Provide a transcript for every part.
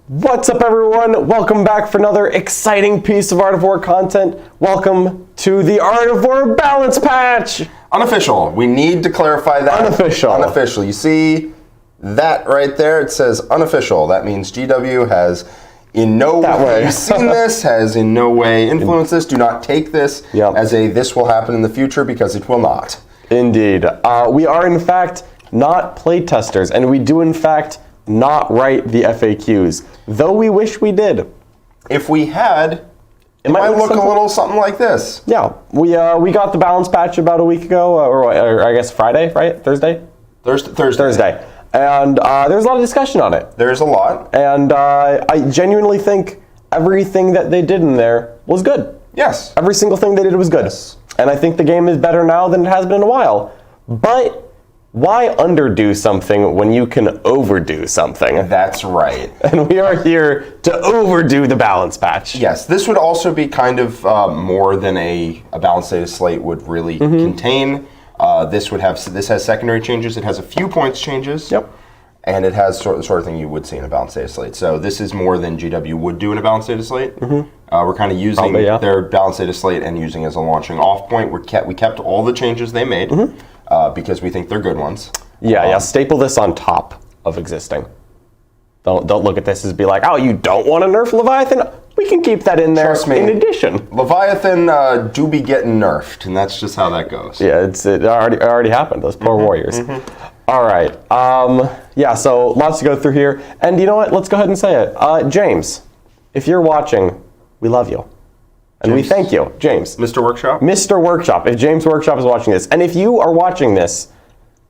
What's up, everyone? Welcome back for another exciting piece of Art of War content. Welcome to the Art of War balance patch. Unofficial. We need to clarify that. Unofficial. Unofficial. You see that right there? It says unofficial. That means GW has in no way seen this, has in no way influenced this. Do not take this as a this will happen in the future, because it will not. Indeed. We are, in fact, not playtesters, and we do, in fact, not write the FAQs, though we wish we did. If we had, it might look a little something like this. Yeah, we got the balance patch about a week ago, or I guess Friday, right? Thursday. And there's a lot of discussion on it. There's a lot. And I genuinely think everything that they did in there was good. Yes. Every single thing they did was good. Yes. And I think the game is better now than it has been in a while. But why underdo something when you can overdo something? That's right. And we are here to overdo the balance patch. Yes, this would also be kind of more than a balanced data slate would really contain. This has secondary changes. It has a few points changes. Yep. And it has the sort of thing you would see in a balanced data slate. So this is more than GW would do in a balanced data slate. We're kind of using their balanced data slate and using it as a launching off point. We kept all the changes they made because we think they're good ones. Yeah, staple this on top of existing. Don't look at this as be like, oh, you don't want to nerf Leviathan? We can keep that in there. Trust me, in addition. Leviathan do be getting nerfed, and that's just how that goes. Yeah, it already happened. Those poor warriors. All right. Yeah, so lots to go through here. And you know what? Let's go ahead and say it. James, if you're watching, we love you. And we thank you, James. Mr. Workshop? Mr. Workshop. If James Workshop is watching this, and if you are watching this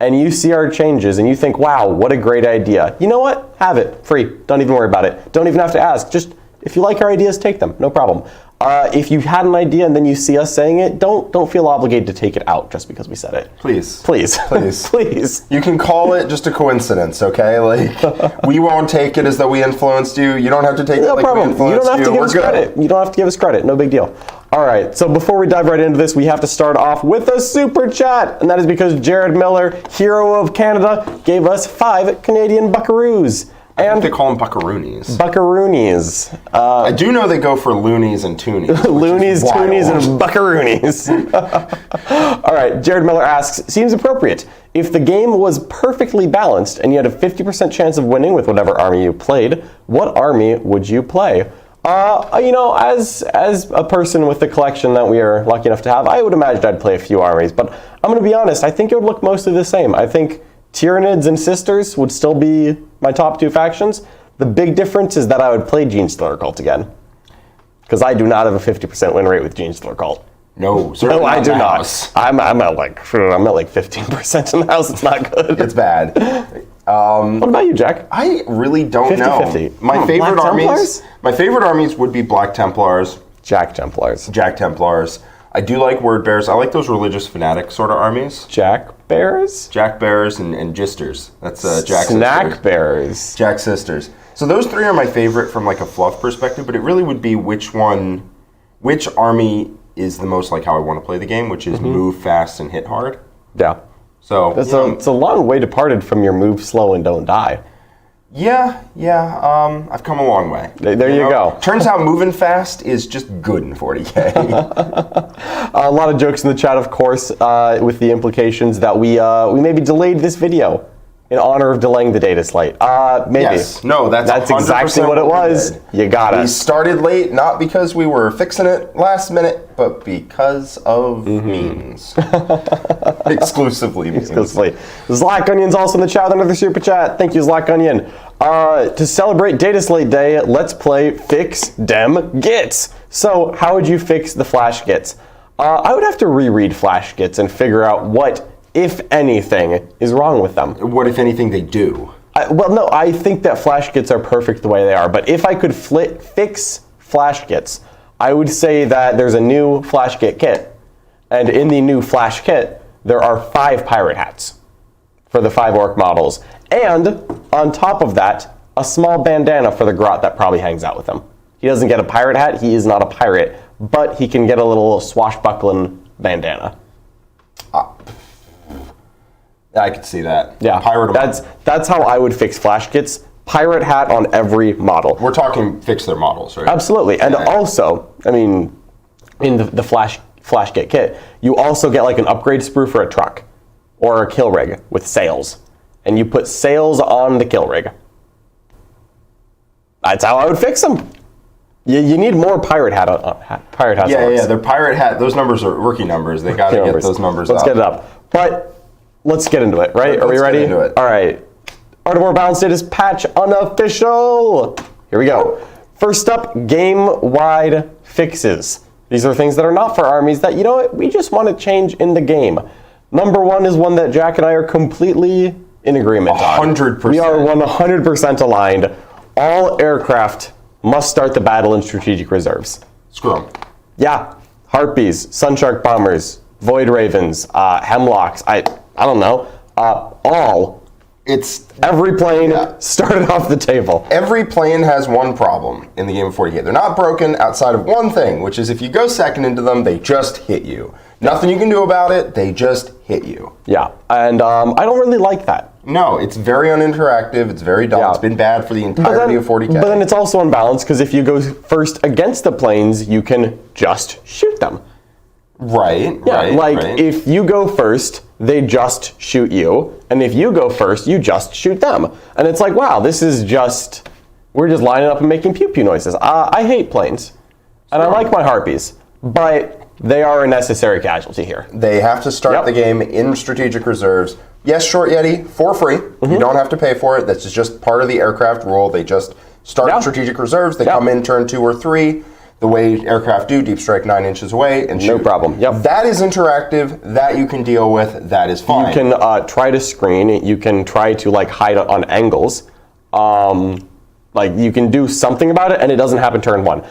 and you see our changes and you think, wow, what a great idea, you know what? Have it. Free. Don't even worry about it. Don't even have to ask. Just, if you like our ideas, take them. No problem. If you had an idea and then you see us saying it, don't feel obligated to take it out just because we said it. Please. Please. Please. Please. You can call it just a coincidence, okay? Like, we won't take it as though we influenced you. You don't have to take it like we influenced you. You don't have to give us credit. You don't have to give us credit. No big deal. All right, so before we dive right into this, we have to start off with a super chat. And that is because Jared Miller, hero of Canada, gave us 5 Canadian buckaroos. I think they call them buckaroonies. Buckaroonies. I do know they go for loonies and toonies. Loonies, toonies, and buckaroonies. All right, Jared Miller asks, seems appropriate. If the game was perfectly balanced and you had a 50% chance of winning with whatever army you played, what army would you play? You know, as a person with the collection that we are lucky enough to have, I would imagine I'd play a few armies. But I'm going to be honest, I think it would look mostly the same. I think Tyranids and Sisters would still be my top 2 factions. The big difference is that I would play Genestealer Cult again. Because I do not have a 50% win rate with Genestealer Cult. No, certainly I do not. I'm at like 15% in the house. It's not good. It's bad. What about you, Jack? I really don't 50-50. know. My favorite armies would be Black Templars. Jack Templars. I do like Word Bearers. I like those religious fanatic sort of armies. Jack Bearers? Jack Bearers and Gisters. That's Jack Snack Sisters. Bearers. Jack Sisters. So those 3 are my favorite from like a fluff perspective, but it really would be which army is the most like how I want to play the game, which is move fast and hit hard. Yeah. So it's a long way departed from your move slow and don't die. Yeah. I've come a long way. There you go. Turns out moving fast is just good in 40K. A lot of jokes in the chat, of course, with the implications that we maybe delayed this video in honor of delaying the data slate. Maybe. Yes. No, that's exactly what it was. You got us. We started late, not because we were fixing it last minute, but because of memes. Exclusively memes. Exclusively. Zlack Onion's also in the chat with another super chat. Thank you, Zlack Onion. To celebrate Data Slate Day, let's play Fix Dem Gits. So, how would you fix the Flash Gits? I would have to reread Flash Gits and figure out what, if anything, is wrong with them. What, if anything, they do? Well, no, I think that Flash Gits are perfect the way they are. But if I could fix Flash Gits, I would say that there's a new Flash Git kit. And in the new Flash kit, there are 5 pirate hats for the 5 orc models. And on top of that, a small bandana for the grot that probably hangs out with him. He doesn't get a pirate hat. He is not a pirate. But he can get a little swashbuckling bandana. I could see that. Yeah, Pirate that's how I would fix Flash Kits. pirate hat on every model. We're talking fix their models, right? Absolutely. And also, I mean, in the Flash kit, you also get like an upgrade sprue for a truck or a kill rig with sails. And you put sails on the kill rig. That's how I would fix them. You need more pirate hats. Yeah, they're pirate hat. Those numbers are rookie numbers. They got to get those numbers Let's up. get it up. But let's get into it, right? Are we ready? Let's get into it. All right. Art of War Balance Status Patch Unofficial. Here we go. First up, game-wide fixes. These are things that are not for armies that, you know what, we just want to change in the game. Number one is one that Jack and I are completely in agreement on. 100%. We are 100% aligned. All aircraft must start the battle in strategic reserves. Screw them. Yeah. Harpies, Sunshark bombers, Void Ravens, Hemlocks, I don't know. All. It's every plane started off the table. Every plane has one problem in the game of 40K. They're not broken outside of one thing, which is if you go second into them, they just hit you. Nothing you can do about it, they just hit you. Yeah, and I don't really like that. No, it's very uninteractive, it's very dull, It's been bad for the entirety of 40K. But then it's also unbalanced, because if you go first against the planes, you can just shoot them. Right, if you go first, they just shoot you, and if you go first, you just shoot them. And it's like, wow, this is just, we're just lining up and making pew-pew noises. I hate planes, and I like my Harpies, but they are a necessary casualty here. They have to start the game in strategic reserves. Yes, Short Yeti, for free. You don't have to pay for it. That's just part of the aircraft rule. They just start in strategic reserves. They come in turn 2 or 3. The way aircraft do, deep strike 9 inches away and shoot. No problem. Yep. That is interactive. That you can deal with. That is fine. You can try to screen. You can try to like hide on angles. Like you can do something about it, and it doesn't happen turn 1.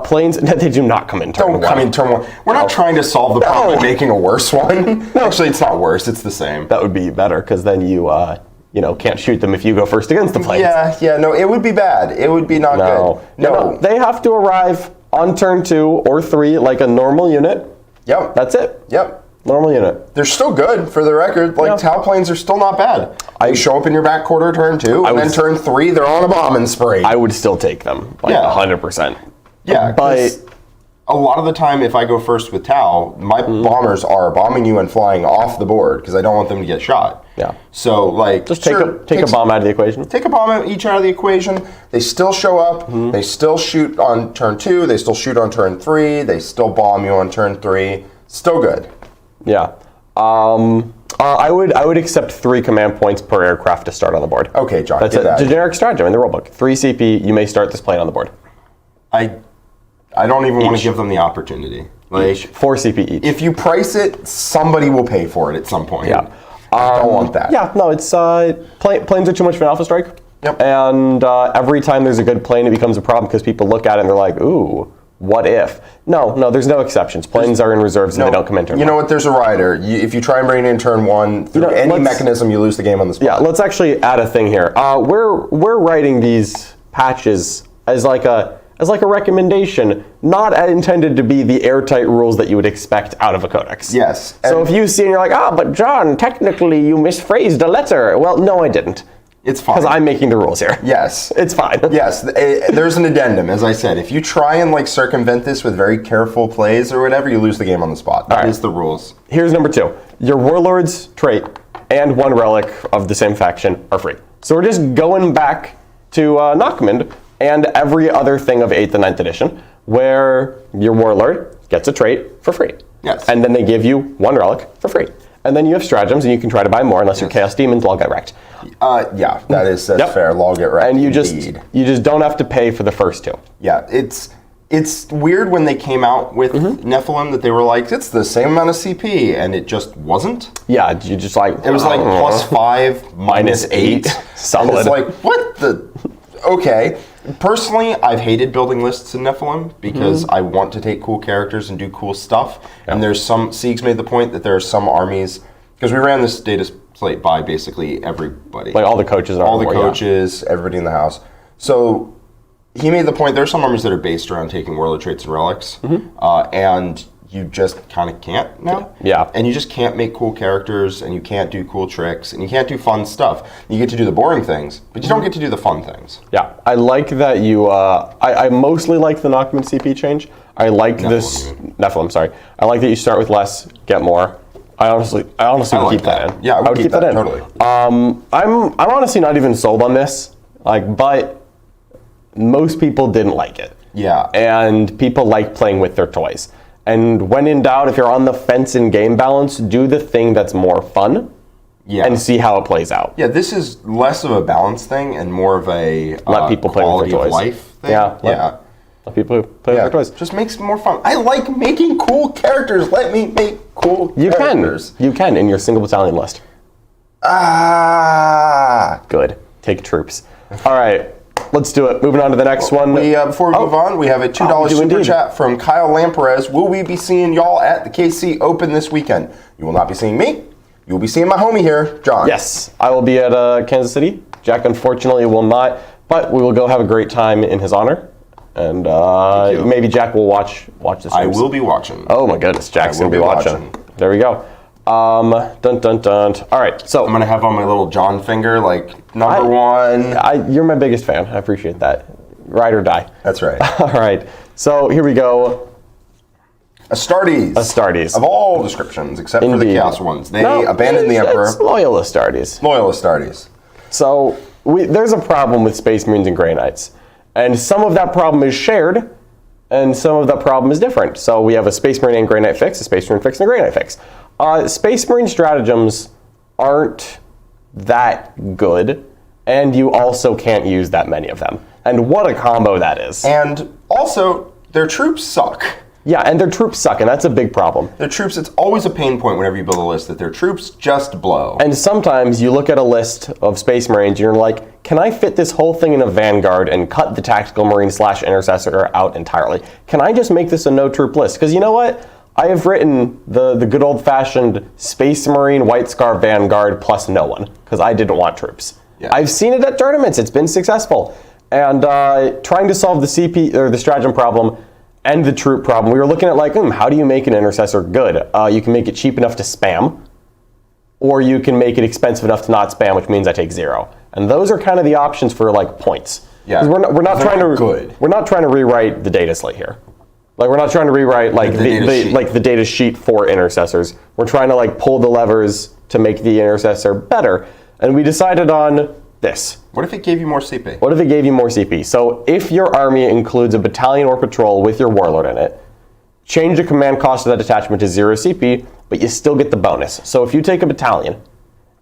Planes, they do not come in turn 1. Don't come in turn 1. We're not trying to solve the problem by making a worse one. Actually, it's not worse. It's the same. That would be better, because then you can't shoot them if you go first against the planes. Yeah, no, it would be bad. It would be not good. No, they have to arrive on turn 2 or 3 like a normal unit. Yep. That's it. Yep. Normal unit. They're still good, for the record. Like, Tau planes are still not bad. They show up in your back quarter turn 2, and then turn 3, they're on a bombing spree. I would still take them, 100%. Yeah, but a lot of the time, if I go first with Tau, my bombers are bombing you and flying off the board because I don't want them to get shot. Yeah. So, like, just take a bomb out of the equation. Take a bomb each out of the equation. They still show up. They still shoot on turn 2. They still shoot on turn 3. They still bomb you on turn 3. Still good. Yeah. I would accept 3 command points per aircraft to start on the board. Okay, John. That's a generic stratagem in the rulebook. 3 CP. You may start this plane on the board. I don't even want to give them the opportunity. Like 4 CP each. If you price it, somebody will pay for it at some point. Yeah. I don't want that. Yeah, no, it's planes are too much for an alpha strike. Yep. And every time there's a good plane, it becomes a problem because people look at it and they're like, ooh, what if? No, there's no exceptions. Planes are in reserves and they don't come in turn 1. You know what? There's a rider. If you try and bring it in turn 1, through any mechanism, you lose the game on the spot. Yeah, let's actually add a thing here. We're writing these patches as like a recommendation, not intended to be the airtight rules that you would expect out of a codex. Yes. So if you see and you're like, but John, technically you misphrased a letter. Well, no, I didn't. It's fine. Because I'm making the rules here. Yes. It's fine. Yes. There's an addendum, as I said. If you try and circumvent this with very careful plays or whatever, you lose the game on the spot. That is the rules. Here's number 2. Your Warlord's trait and 1 relic of the same faction are free. So we're just going back to Nachmund and every other thing of 8th and 9th edition, where your Warlord gets a trait for free. Yes. And then they give you 1 relic for free. And then you have stratagems, and you can try to buy more unless you're Chaos Demons, all get wrecked. Yeah, that's fair. Lol get wrecked. And you just don't have to pay for the first 2. Yeah, it's weird when they came out with Nephilim that they were like, it's the same amount of CP, and it just wasn't. Yeah, you just like... It was like +5, -8. Solid. And it's like, what the... Okay. Personally, I've hated building lists in Nephilim because I want to take cool characters and do cool stuff. And there's some... Siegs made the point that there are some armies... Because we ran this data slate by basically everybody. Like all the coaches. All the coaches, everybody in the house. So he made the point, there are some armies that are based around taking warlord traits and relics. And you just kind of can't now. Yeah. And you just can't make cool characters, and you can't do cool tricks, and you can't do fun stuff. You get to do the boring things, but you don't get to do the fun things. Yeah, I like that you, I mostly like the Nachman CP change. I like Nephilim, sorry. I like that you start with less, get more. I honestly would keep that in. Yeah, I would keep that in. Totally. I'm honestly not even sold on this, but most people didn't like it. Yeah. And people like playing with their toys. And when in doubt, if you're on the fence in game balance, do the thing that's more fun and see how it plays out. Yeah, this is less of a balance thing and more of a let people play with their toys. Quality of life thing. Yeah. Let people play with their toys. Just makes it more fun. I like making cool characters. Let me make cool characters. You can in your single battalion list. Good. Take troops. All right. Let's do it. Moving on to the next one. Before we move on, we have a $2 super chat from Kyle Lamperez. Will we be seeing y'all at the KC Open this weekend? You will not be seeing me. You will be seeing my homie here, John. Yes, I will be at Kansas City. Jack, unfortunately, will not, but we will go have a great time in his honor. And maybe Jack will watch this. I will be watching. Oh my goodness, Jack's going to be watching. There we go. Dun dun dun. All right, so I'm gonna have on my little John finger, like number one. You're my biggest fan. I appreciate that. Ride or die. That's right. All right, so here we go. Astartes. Of all descriptions, except for the Chaos ones. They abandoned the Emperor. It's loyal Astartes. Loyal Astartes. So there's a problem with Space Marines and Grey Knights, and some of that problem is shared, and some of that problem is different. So we have a Space Marine and Grey Knight fix, a Space Marine fix, and a Grey Knight fix. Space Marine stratagems aren't that good, and you also can't use that many of them. And what a combo that is. And also, their troops suck. Yeah, and their troops suck, and that's a big problem. Their troops, it's always a pain point whenever you build a list, that their troops just blow. And sometimes you look at a list of Space Marines, and you're like, can I fit this whole thing in a Vanguard and cut the Tactical Marine / Intercessor out entirely? Can I just make this a no-troop list? Because you know what? I have written the good old-fashioned Space Marine White Scar Vanguard plus no one, because I didn't want troops. Yeah. I've seen it at tournaments. It's been successful. And trying to solve the CP or the stratagem problem and the troop problem, we were looking at like, how do you make an Intercessor good? You can make it cheap enough to spam, or you can make it expensive enough to not spam, which means I take 0. And those are kind of the options for like points. Yeah, we're not trying to rewrite the data slate here. Like we're not trying to rewrite like the data sheet for intercessors. We're trying to like pull the levers to make the intercessor better. And we decided on this. What if it gave you more CP? What if it gave you more CP? So if your army includes a battalion or patrol with your warlord in it, change the command cost of that detachment to 0 CP, but you still get the bonus. So if you take a battalion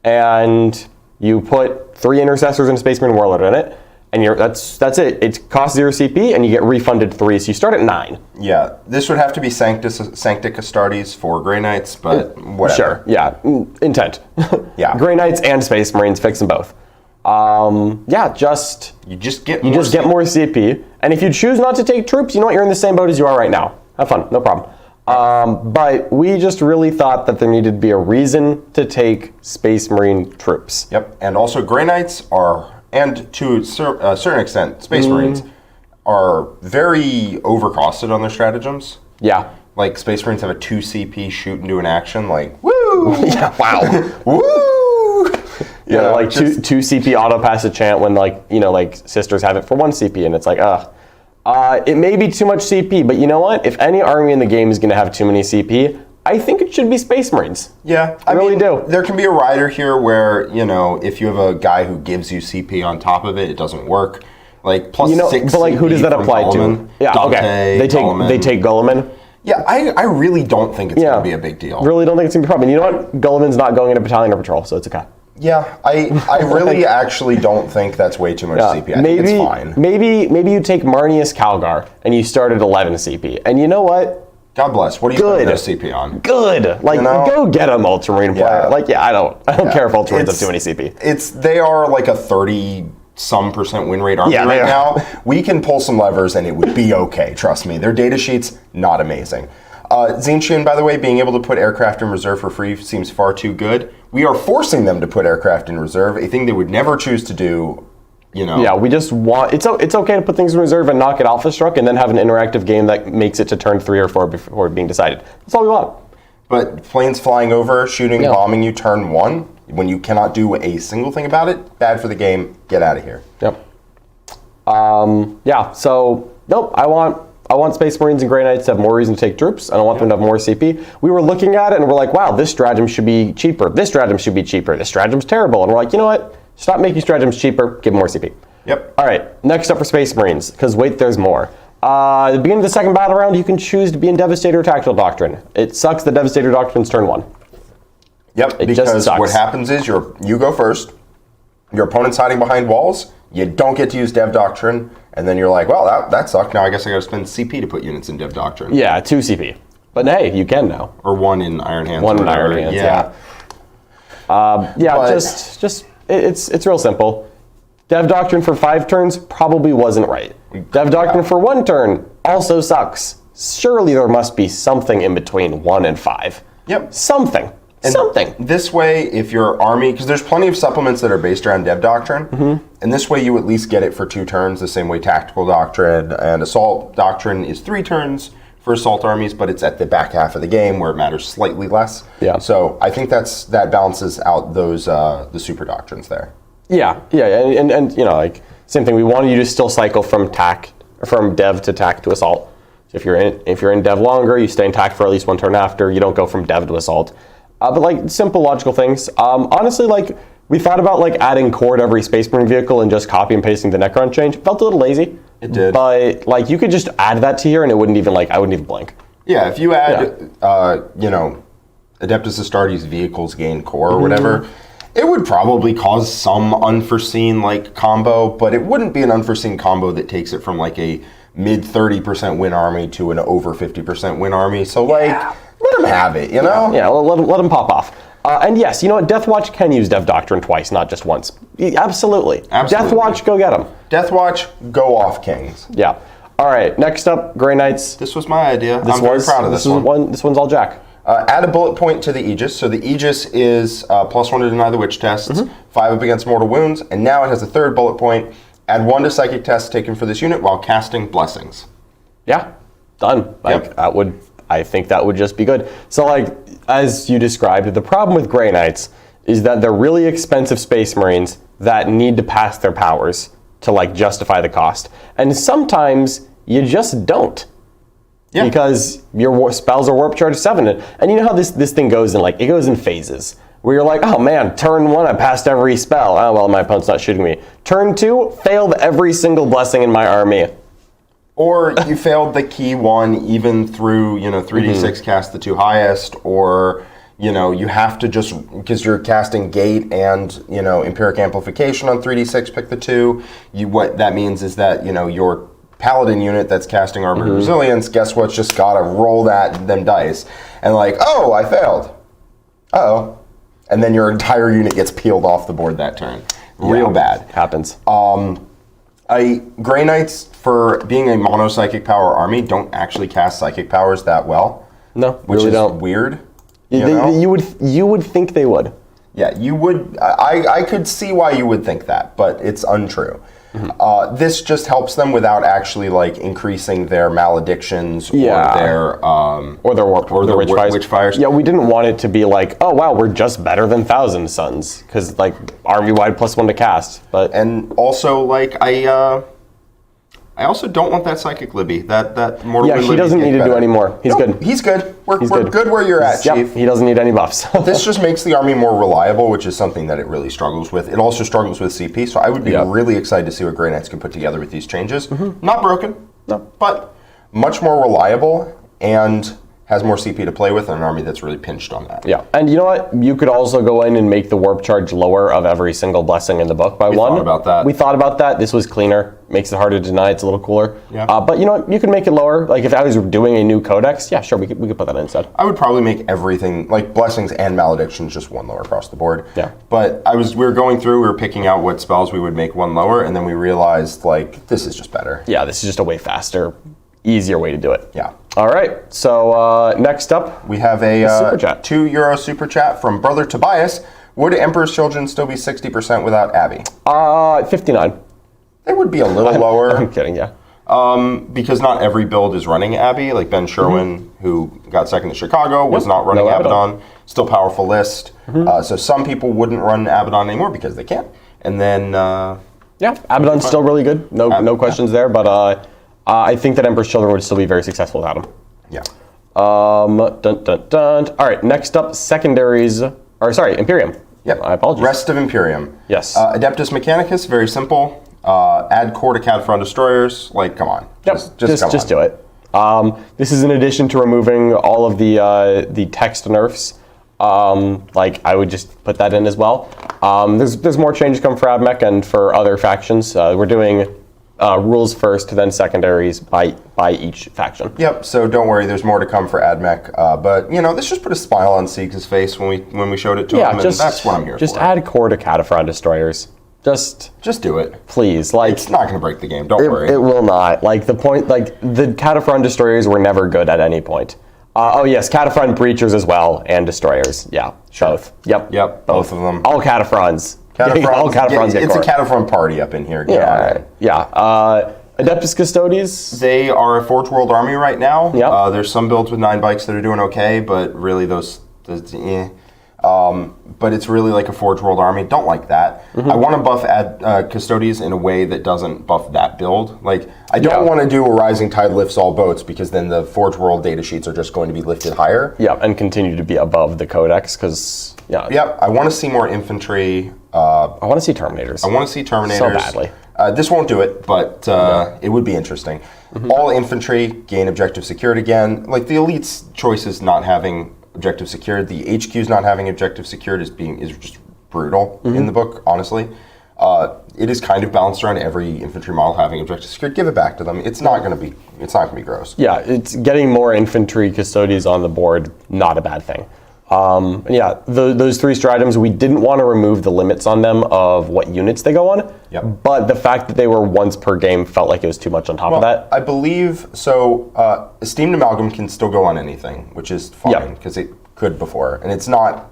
and you put 3 intercessors and a Space Marine warlord in it, and that's it. It costs 0 CP, and you get refunded 3, so you start at 9. Yeah, this would have to be Sanctic Astartes for Grey Knights, but whatever. Sure, yeah, intent. Yeah, Grey Knights and Space Marines, fix them both. You just get more CP, and if you choose not to take troops, you know what? You're in the same boat as you are right now. Have fun, no problem. But we just really thought that there needed to be a reason to take Space Marine troops. Yep, and also Grey Knights are, and to a certain extent, Space Marines are very overcosted on their stratagems. Yeah. Like, Space Marines have a 2 CP shoot into an action, like, woo! Yeah, wow. Woo! Yeah, like 2 CP auto pass a chant when, like, Sisters have it for 1 CP, and it's like, it may be too much CP, but you know what? If any army in the game is going to have too many CP, I think it should be Space Marines. Yeah, I really do. There can be a rider here where, if you have a guy who gives you CP on top of it, it doesn't work. Like, plus 6 but like, who does that apply to? Yeah, Dante, okay. They take Gulliman. Yeah, I really don't think it's going to be a big deal. Really don't think it's going to be a problem. And you know what? Gulliman's not going into battalion or patrol, so it's okay. Yeah, I really actually don't think that's way too much CP. I think it's fine. Maybe you take Marnius Calgar and you start at 11 CP. And you know what? God bless. What are you putting those CP on? Good. Like, go get a Ultramarine player. Like, I don't care if Ultramarines have too many CP. They are like a 30-some% win rate army right now. We can pull some levers and it would be okay. Trust me. Their data sheet's not amazing. Zinchian, by the way, being able to put aircraft in reserve for free seems far too good. We are forcing them to put aircraft in reserve, a thing they would never choose to do Yeah, we just want it's okay to put things in reserve and not get alpha struck, and then have an interactive game that makes it to turn 3 or 4 before being decided. That's all we want. But planes flying over, shooting, bombing you turn 1, when you cannot do a single thing about it, bad for the game. Get out of here. Yep. Yeah. So nope. I want Space Marines and Grey Knights to have more reason to take troops. I don't want them to have more CP. We were looking at it and we're like, wow, this stratagem should be cheaper. This stratagem should be cheaper. This stratagem's terrible. And we're like, you know what? Stop making stratagems cheaper. Give them more CP. Yep. All right. Next up for Space Marines, because wait, there's more. At the beginning of the second battle round, you can choose to be in Devastator or Tactical Doctrine. It sucks the Devastator Doctrine's turn 1. Yep, because what happens is you go first, your opponent's hiding behind walls, you don't get to use Dev Doctrine, and then you're like, well, that sucked. Now I guess I gotta spend CP to put units in Dev Doctrine. Yeah, 2 CP. But hey, you can now. Or 1 in Iron Hands. 1 in Iron Hands, yeah. It's real simple. Dev Doctrine for 5 turns probably wasn't right. Dev Doctrine for 1 turn also sucks. Surely there must be something in between 1 and 5. Yep. Something. This way, if your army, because there's plenty of supplements that are based around Dev Doctrine, and this way you at least get it for 2 turns, the same way Tactical Doctrine and Assault Doctrine is 3 turns for assault armies, but it's at the back half of the game where it matters slightly less. Yeah. So I think that balances out those the super doctrines there. Yeah, and like same thing. We wanted you to still cycle from Dev to Tac to Assault. So if you're in Dev longer, you stay in Tac for at least 1 turn after. You don't go from Dev to Assault. But like simple logical things. Honestly, like we thought about like adding core to every Space Marine vehicle and just copy and pasting the Necron change. Felt a little lazy. It did. But like you could just add that to here and it wouldn't even I wouldn't even blink. Yeah, if you add Adeptus Astartes vehicles gain core or whatever, it would probably cause some unforeseen combo, but it wouldn't be an unforeseen combo that takes it from a mid 30% win army to an over 50% win army. So let them have it, you know? Yeah, let them pop off. And yes, you know what? Deathwatch can use Dev Doctrine twice, not just once. Absolutely. Deathwatch, go get them. Deathwatch, go off, Kings. Yeah. All right, next up, Grey Knights. This was my idea. I'm very proud of this one. This one's all Jack. Add a bullet point to the Aegis. So the Aegis is +1 to deny the witch tests, 5 up against mortal wounds, and now it has a 3rd bullet point. Add 1 to psychic tests taken for this unit while casting blessings. Yeah, done. I think that would just be good. So as you described, the problem with Grey Knights is that they're really expensive Space Marines that need to pass their powers to justify the cost. And sometimes you just don't. Yeah. Because your spells are warp charge 7. And you know how this thing goes in, it goes in phases. Where you're like, oh man, turn 1, I passed every spell. Oh, well, my opponent's not shooting me. Turn 2, failed every single blessing in my army. Or you failed the key 1 even through, 3d6 cast the 2 highest, or, you have to just, because you're casting Gate and, Empiric Amplification on 3d6, pick the 2. What that means is that, your Paladin unit that's casting Armored Resilience, guess what? Just gotta roll them dice. And oh, I failed. Uh-oh. And then your entire unit gets peeled off the board that turn. Real bad. Happens. Grey Knights, for being a mono psychic power army, don't actually cast psychic powers that well. No, which really don't. Weird. You would think they would. Yeah, you would. I could see why you would think that, but it's untrue. This just helps them without actually increasing their maledictions or their warp or their witch fires. Yeah, we didn't want it to be oh wow, we're just better than Thousand Suns because army wide +1 to cast. And also I also don't want that psychic Libby. That mortal. Yeah, he doesn't need to do any more. He's good. He's good. We're good where you're at, Chief. Yep, he doesn't need any buffs. This just makes the army more reliable, which is something that it really struggles with. It also struggles with CP, so I would be really excited to see what Grey Knights can put together with these changes. Not broken, but much more reliable and has more CP to play with than an army that's really pinched on that. Yeah, and you know what? You could also go in and make the warp charge lower of every single blessing in the book by 1. We thought about that. We thought about that. This was cleaner. Makes it harder to deny. It's a little cooler. Yeah. But you know what? You could make it lower. If I was doing a new codex, yeah, sure, we could put that in instead. I would probably make everything, blessings and maledictions, just 1 lower across the board. Yeah. But we were going through, we were picking out what spells we would make 1 lower, and then we realized, this is just better. Yeah, this is just a way faster, easier way to do it. Yeah. All right, so next up, we have a €2 super chat from Brother Tobias. Would Emperor's Children still be 60% without Abby? 59. They would be a little lower. I'm kidding, yeah. Because not every build is running Abby. Like Ben Sherwin, who got second at Chicago, was not running Abaddon. Still powerful list. So some people wouldn't run Abaddon anymore because they can't. And then... yeah, Abaddon's still really good. No questions there. But I think that Emperor's Children would still be very successful without him. Yeah. Dun, dun, dun. All right, next up, Secondaries. Or sorry, Imperium. Yep. I apologize. Rest of Imperium. Yes. Adeptus Mechanicus, very simple. Add core to Cadfron Destroyers. Like, come on. Yep. Just do it. This is in addition to removing all of the text nerfs. Like, I would just put that in as well. There's more changes coming for AdMech and for other factions. We're doing rules first, then secondaries by each faction. Yep. So don't worry. There's more to come for AdMech. But you know, this just put a smile on Siegs' face when we showed it to him, and that's what I'm here for. Just add core to Cadfron Destroyers. Just do it, please. Like, it's not going to break the game. Don't worry. It will not. Like the Cataphrone Destroyers were never good at any point. Oh yes, Cataphrone Breachers as well, and Destroyers. Yeah, sure. Both. Yep. Both of them. All Cataphrons. All Cataphrons get it's core. a Cataphrone party up in here. Yeah. Adeptus Custodes. They are a Forge World army right now. Yep. There's some builds with 9 bikes that are doing okay, but really but it's really like a Forge World army. Don't like that. I want to buff Custodes in a way that doesn't buff that build. Like, I don't want to do a Rising Tide lifts all boats, because then the Forge World data sheets are just going to be lifted higher. Yeah, and continue to be above the Codex, because, Yep, I want to see more infantry. I want to see Terminators. I want to see Terminators. So badly. This won't do it, but it would be interesting. All infantry gain objective secured again. Like, the Elite's choice is not having objective secured. The HQ's not having objective secured is just brutal in the book, honestly. It is kind of balanced around every infantry model having objective secured. Give it back to them. It's not going to be gross. Yeah, it's getting more infantry Custodes on the board, not a bad thing. Those 3 stratagems, we didn't want to remove the limits on them of what units they go on. Yep. But the fact that they were once per game felt like it was too much on top of that. I believe so. Esteemed Amalgam can still go on anything, which is fine, because it could before, and it's not.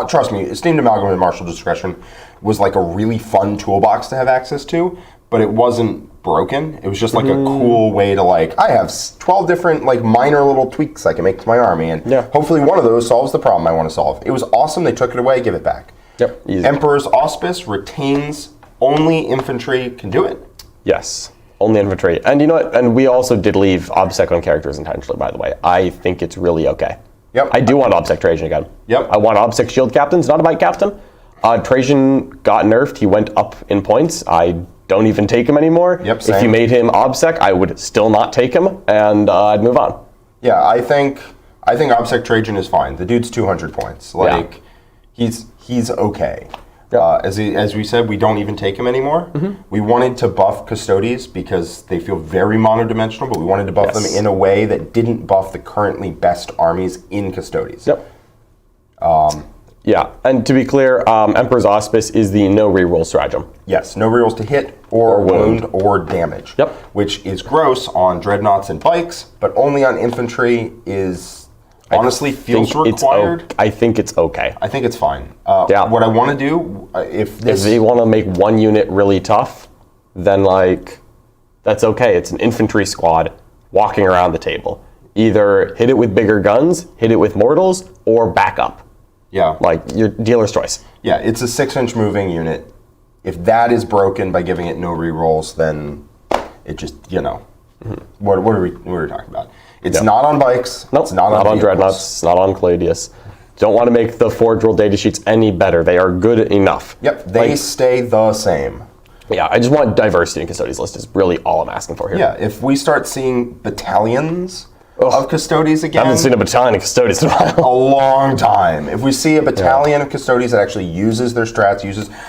Trust me, Esteemed Amalgam and Martial Discretion was like a really fun toolbox to have access to, but it wasn't broken. It was just like a cool way to, like, I have 12 different, like, minor little tweaks I can make to my army, and hopefully one of those solves the problem I want to solve. It was awesome. They took it away. Give it back. Yep. Easy. Emperor's Auspice retains only infantry can do it. Yes. Only infantry. And you know what? And we also did leave OBSEC on characters intentionally, by the way. I think it's really okay. Yep. I do want OBSEC Trajan again. Yep. I want OBSEC Shield Captains, not a bike captain. Trajan got nerfed. He went up in points. I don't even take him anymore. Yep, if you made him OBSEC, I would still not take him, and I'd move on. Yeah, I think OBSEC Trajan is fine. The dude's 200 points. Like, he's okay. Yep. As we said, we don't even take him anymore. We wanted to buff Custodes because they feel very monodimensional, but we wanted to buff them in a way that didn't buff the currently best armies in Custodes. Yep. And to be clear, Emperor's Auspice is the no reroll stratagem. Yes, no rerolls to hit or wound or damage. Yep. Which is gross on dreadnoughts and bikes, but only on infantry is honestly feels required. I think it's okay. I think it's fine. What I want to do, if they want to make one unit really tough, then that's okay. It's an infantry squad walking around the table. Either hit it with bigger guns, hit it with mortals, or back up. Yeah. Like your dealer's choice. Yeah, it's a 6-inch moving unit. If that is broken by giving it no rerolls, then it just, what are we talking about? It's not on bikes. Nope, it's not on Dreadnoughts. It's not on Claudius. Don't want to make the Forge World data sheets any better. They are good enough. Yep, they stay the same. Yeah, I just want diversity in Custodes list is really all I'm asking for here. Yeah, if we start seeing battalions of Custodes again. I haven't seen a battalion of Custodes in a while. A long time. If we see a battalion of Custodes that actually uses their strats,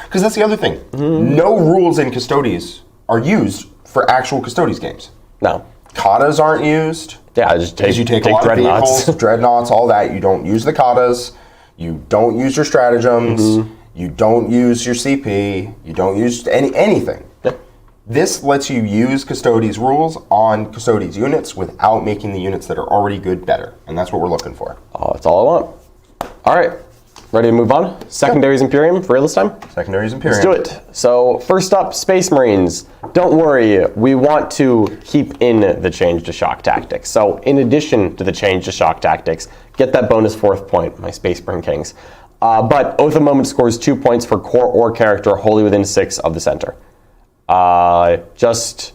because that's the other thing. No rules in Custodes are used for actual Custodes games. No. Katas aren't used. Yeah, just take a lot of vehicles, dreadnoughts, all that. You don't use the katas. You don't use your stratagems. You don't use your CP. You don't use anything. Yep. This lets you use Custodes rules on Custodes units without making the units that are already good better. And that's what we're looking for. Oh, that's all I want. All right. Ready to move on? Secondaries Imperium for real this time? Secondaries Imperium. Let's do it. So first up, Space Marines. Don't worry, we want to keep in the change to shock tactics. So in addition to the change to shock tactics, get that bonus 4th point, my Space Marine Kings. But Oath of Moment scores 2 points for core or character wholly within 6 of the center. Just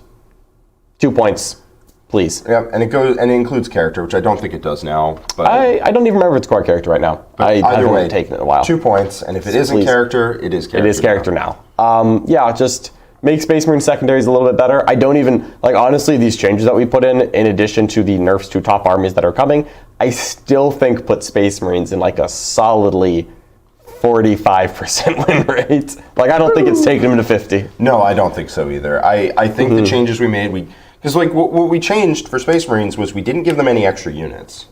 2 points, please. Yep, and it includes character, which I don't think it does now. But I don't even remember if it's core character right now. I haven't taken it in a while. 2 points, and if it isn't character, it is character. It is character now. Yeah, just make Space Marine Secondaries a little bit better. I don't even, like, honestly, these changes that we put in addition to the nerfs to top armies that are coming, I still think put Space Marines in like a solidly 45% win rate. Like, I don't think it's taken them to 50. No, I don't think so either. I think the changes we made, because like what we changed for Space Marines was we didn't give them any extra units.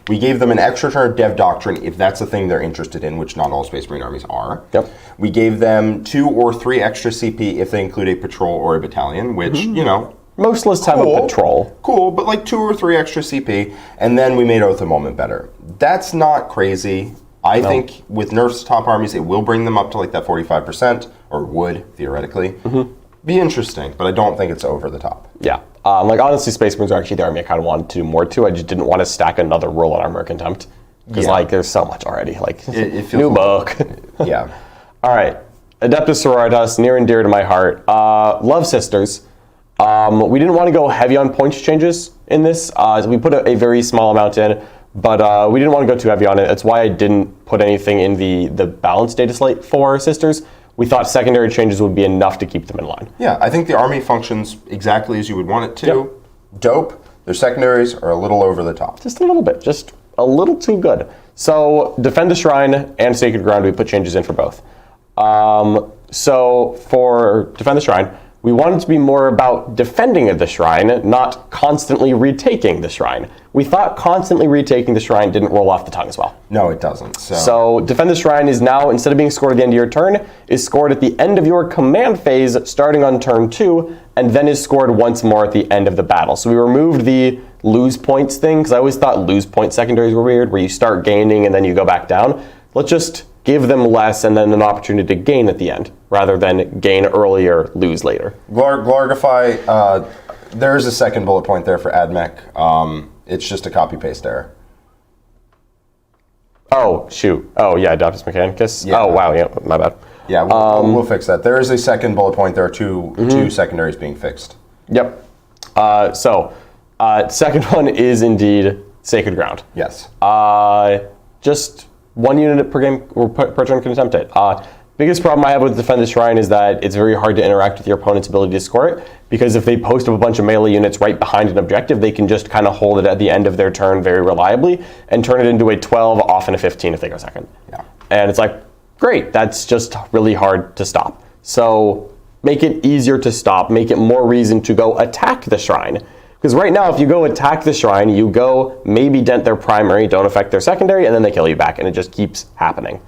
We gave them an extra turn of Dev Doctrine if that's the thing they're interested in, which not all Space Marine armies are. Yep. We gave them 2 or 3 extra CP if they include a patrol or a battalion, which, you know, most lists have a patrol. Cool, but like 2 or 3 extra CP, and then we made Oath of Moment better. That's not crazy. I think with nerfs to top armies, it will bring them up to like that 45%, or would, theoretically. Be interesting, but I don't think it's over the top. Yeah. Like, honestly, Space Marines are actually the army I kind of wanted to do more to. I just didn't want to stack another rule on Armor Contempt. Because, like, there's so much already. Like, it feels new book. Yeah. All right. Adeptus Sororitas, near and dear to my heart. Love Sisters. We didn't want to go heavy on points changes in this. So we put a very small amount in, but we didn't want to go too heavy on it. That's why I didn't put anything in the balanced data slate for Sisters. We thought secondary changes would be enough to keep them in line. Yeah, I think the army functions exactly as you would want it to. Yep. Dope. Their secondaries are a little over the top. Just a little bit. Just a little too good. So Defend the Shrine and Sacred Ground, we put changes in for both. So for Defend the Shrine, we wanted to be more about defending the shrine, not constantly retaking the shrine. We thought constantly retaking the shrine didn't roll off the tongue as well. No, it doesn't. So Defend the Shrine is now, instead of being scored at the end of your turn, is scored at the end of your command phase, starting on turn 2, and then is scored once more at the end of the battle. So we removed the lose points thing, because I always thought lose point secondaries were weird, where you start gaining and then you go back down. Let's just give them less and then an opportunity to gain at the end, rather than gain earlier, lose later. Glorify, there is a second bullet point there for AdMech. It's just a copy-paste error. Oh, shoot. Oh, yeah, Adeptus Mechanicus. Yeah. Oh, wow, yeah, my bad. Yeah, we'll fix that. There is a second bullet point. There are two secondaries being fixed. Yep. Second one is indeed Sacred Ground. Yes. Just 1 unit per game or per turn can attempt it. Biggest problem I have with Defend the Shrine is that it's very hard to interact with your opponent's ability to score it, because if they post up a bunch of melee units right behind an objective, they can just kind of hold it at the end of their turn very reliably and turn it into a 12, often a 15 if they go second. Yeah. And it's like, great, that's just really hard to stop. So make it easier to stop, make it more reason to go attack the shrine. Because right now, if you go attack the shrine, you go maybe dent their primary, don't affect their secondary, and then they kill you back, and it just keeps happening.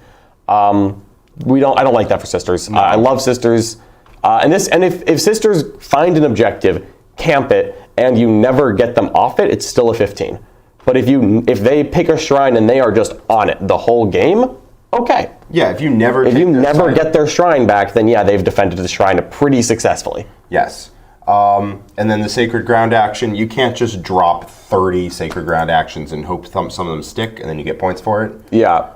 I don't like that for Sisters. No. I love Sisters, and if Sisters find an objective, camp it, and you never get them off it, it's still a 15. But if they pick a shrine and they are just on it the whole game, okay. Yeah, if you never get their shrine back, then yeah, they've defended the shrine pretty successfully. Yes. And then the Sacred Ground action, you can't just drop 30 Sacred Ground actions and hope some of them stick, and then you get points for it. Yeah.